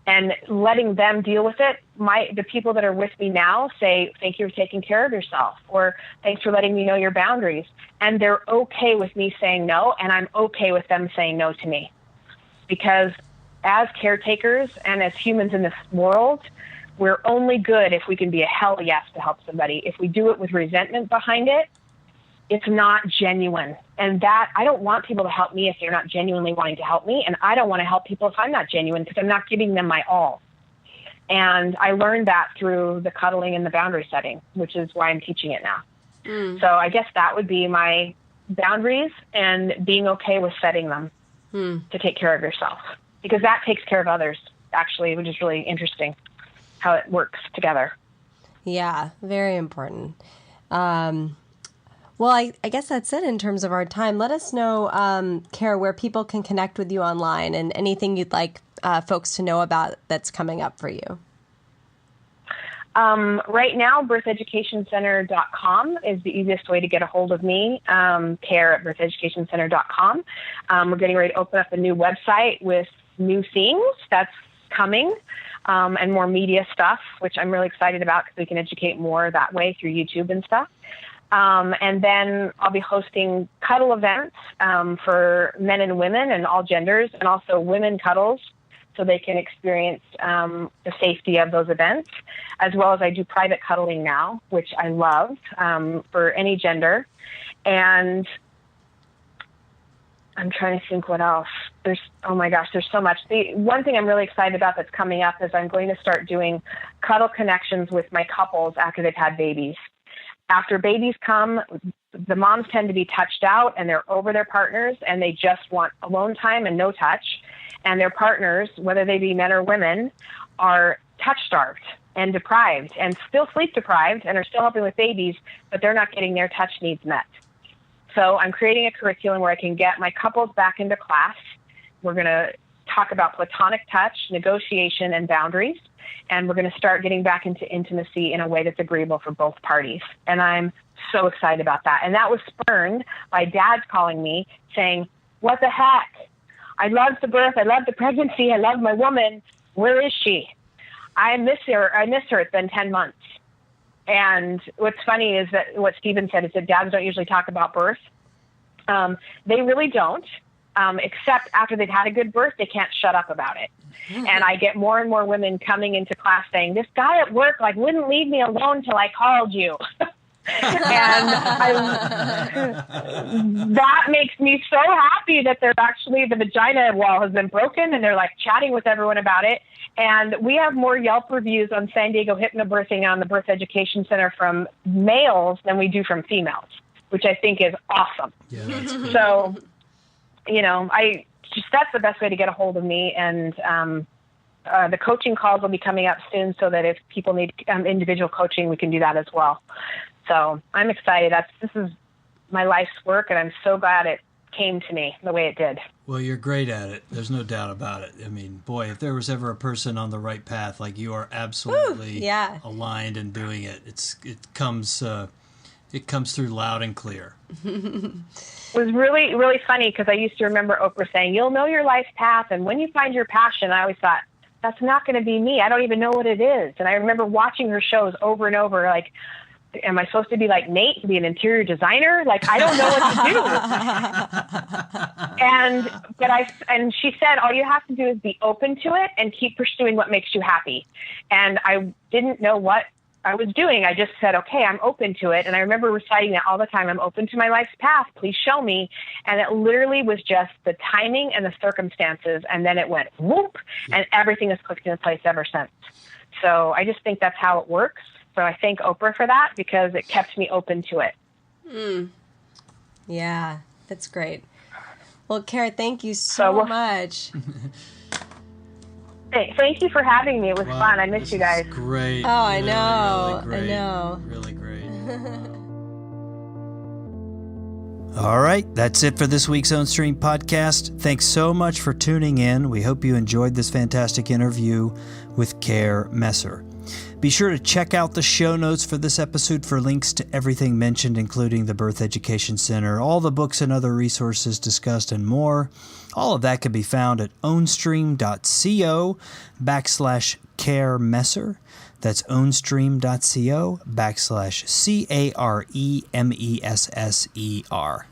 and letting them deal with it. The people that are with me now say, thank you for taking care of yourself, or thanks for letting me know your boundaries. And they're okay with me saying no, and I'm okay with them saying no to me. Because as caretakers and as humans in this world, we're only good if we can be a hell yes to help somebody. If we do it with resentment behind it, it's not genuine. And that, I don't want people to help me if they're not genuinely wanting to help me. And I don't want to help people if I'm not genuine, because I'm not giving them my all. And I learned that through the cuddling and the boundary setting, which is why I'm teaching it now. So I guess that would be my boundaries, and being okay with setting them to take care of yourself, because that takes care of others, actually, which is really interesting how it works together. Yeah, very important. Well, I guess that's it in terms of our time. Let us know, Kara, where people can connect with you online and anything you'd like folks to know about that's coming up for you. Right now, birtheducationcenter.com is the easiest way to get a hold of me, care at birtheducationcenter.com. We're getting ready to open up a new website with new themes that's coming, and more media stuff, which I'm really excited about because we can educate more that way through YouTube and stuff. And then I'll be hosting cuddle events for men and women and all genders, and also women cuddles, so they can experience the safety of those events, as well as I do private cuddling now, which I love, for any gender. And I'm trying to think what else. Oh my gosh, there's so much. The one thing I'm really excited about that's coming up is I'm going to start doing cuddle connections with my couples after they've had babies. After babies come, the moms tend to be touched out and they're over their partners and they just want alone time and no touch. And their partners, whether they be men or women, are touch-starved and deprived and still sleep-deprived and are still helping with babies, but they're not getting their touch needs met. So I'm creating a curriculum where I can get my couples back into class. We're going to talk about platonic touch, negotiation, and boundaries. And we're going to start getting back into intimacy in a way that's agreeable for both parties. And I'm so excited about that. And that was spurned by dads calling me saying, what the heck? I love the birth. I love the pregnancy. I love my woman. Where is she? I miss her. It's been 10 months. And what's funny is that what Stephen said is that dads don't usually talk about birth. They really don't, except after they've had a good birth, they can't shut up about it. And I get more and more women coming into class saying, this guy at work wouldn't leave me alone till I called you. And that makes me so happy that they're actually, the vagina wall has been broken and they're chatting with everyone about it. And we have more Yelp reviews on San Diego hypnobirthing on the Birth Education Center from males than we do from females, which I think is awesome. Yeah, that's cool. So, that's the best way to get a hold of me. And the coaching calls will be coming up soon so that if people need individual coaching, we can do that as well. So I'm excited. This is my life's work, and I'm so glad it came to me the way it did. Well, you're great at it. There's no doubt about it. I mean, boy, if there was ever a person on the right path, you are absolutely aligned in doing it. It comes through loud and clear. It was really, really funny because I used to remember Oprah saying, you'll know your life's path, and when you find your passion, I always thought, that's not going to be me. I don't even know what it is. And I remember watching her shows over and over, am I supposed to be like Nate, to be an interior designer? I don't know what to do. And she said, all you have to do is be open to it and keep pursuing what makes you happy. And I didn't know what I was doing. I just said, okay, I'm open to it. And I remember reciting that all the time. I'm open to my life's path. Please show me. And it literally was just the timing and the circumstances. And then it went whoop, and everything has clicked into place ever since. So I just think that's how it works. So I thank Oprah for that because it kept me open to it. Yeah, that's great. Well, Kara, thank you so much. Thank you for having me. It was fun. I miss you guys. Great. Oh, I know. Really great. I know. Really great. All right, that's it for this week's Ownstream podcast. Thanks so much for tuning in. We hope you enjoyed this fantastic interview with Kara Messer. Be sure to check out the show notes for this episode for links to everything mentioned, including the Birth Education Center, all the books and other resources discussed, and more. All of that can be found at ownstream.co/Kara Messer. That's ownstream.co/CAREMESSER.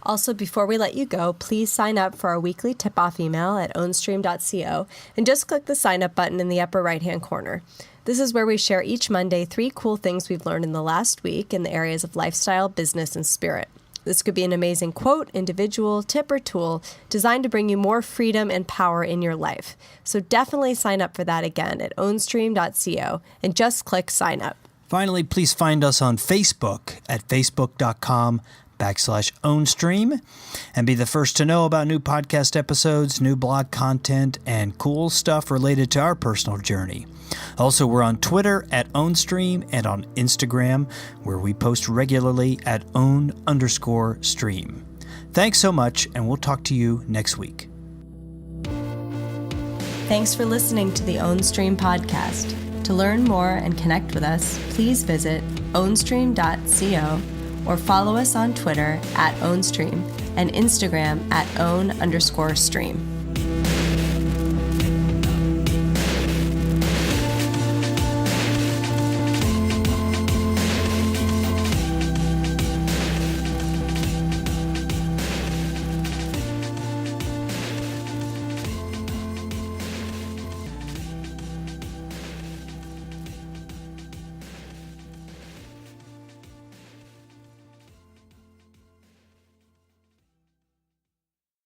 Also, before we let you go, please sign up for our weekly tip-off email at ownstream.co and just click the sign up button in the upper right-hand corner. This is where we share each Monday 3 cool things we've learned in the last week in the areas of lifestyle, business, and spirit. This could be an amazing quote, individual, tip, or tool designed to bring you more freedom and power in your life. So definitely sign up for that again at ownstream.co and just click sign up. Finally, please find us on Facebook at facebook.com Ownstream and be the first to know about new podcast episodes, new blog content, and cool stuff related to our personal journey. Also, we're on Twitter at Ownstream and on Instagram, where we post regularly at own_stream. Thanks so much, and we'll talk to you next week. Thanks for listening to the Ownstream podcast. To learn more and connect with us, please visit ownstream.co or follow us on Twitter at Ownstream and Instagram at own_stream.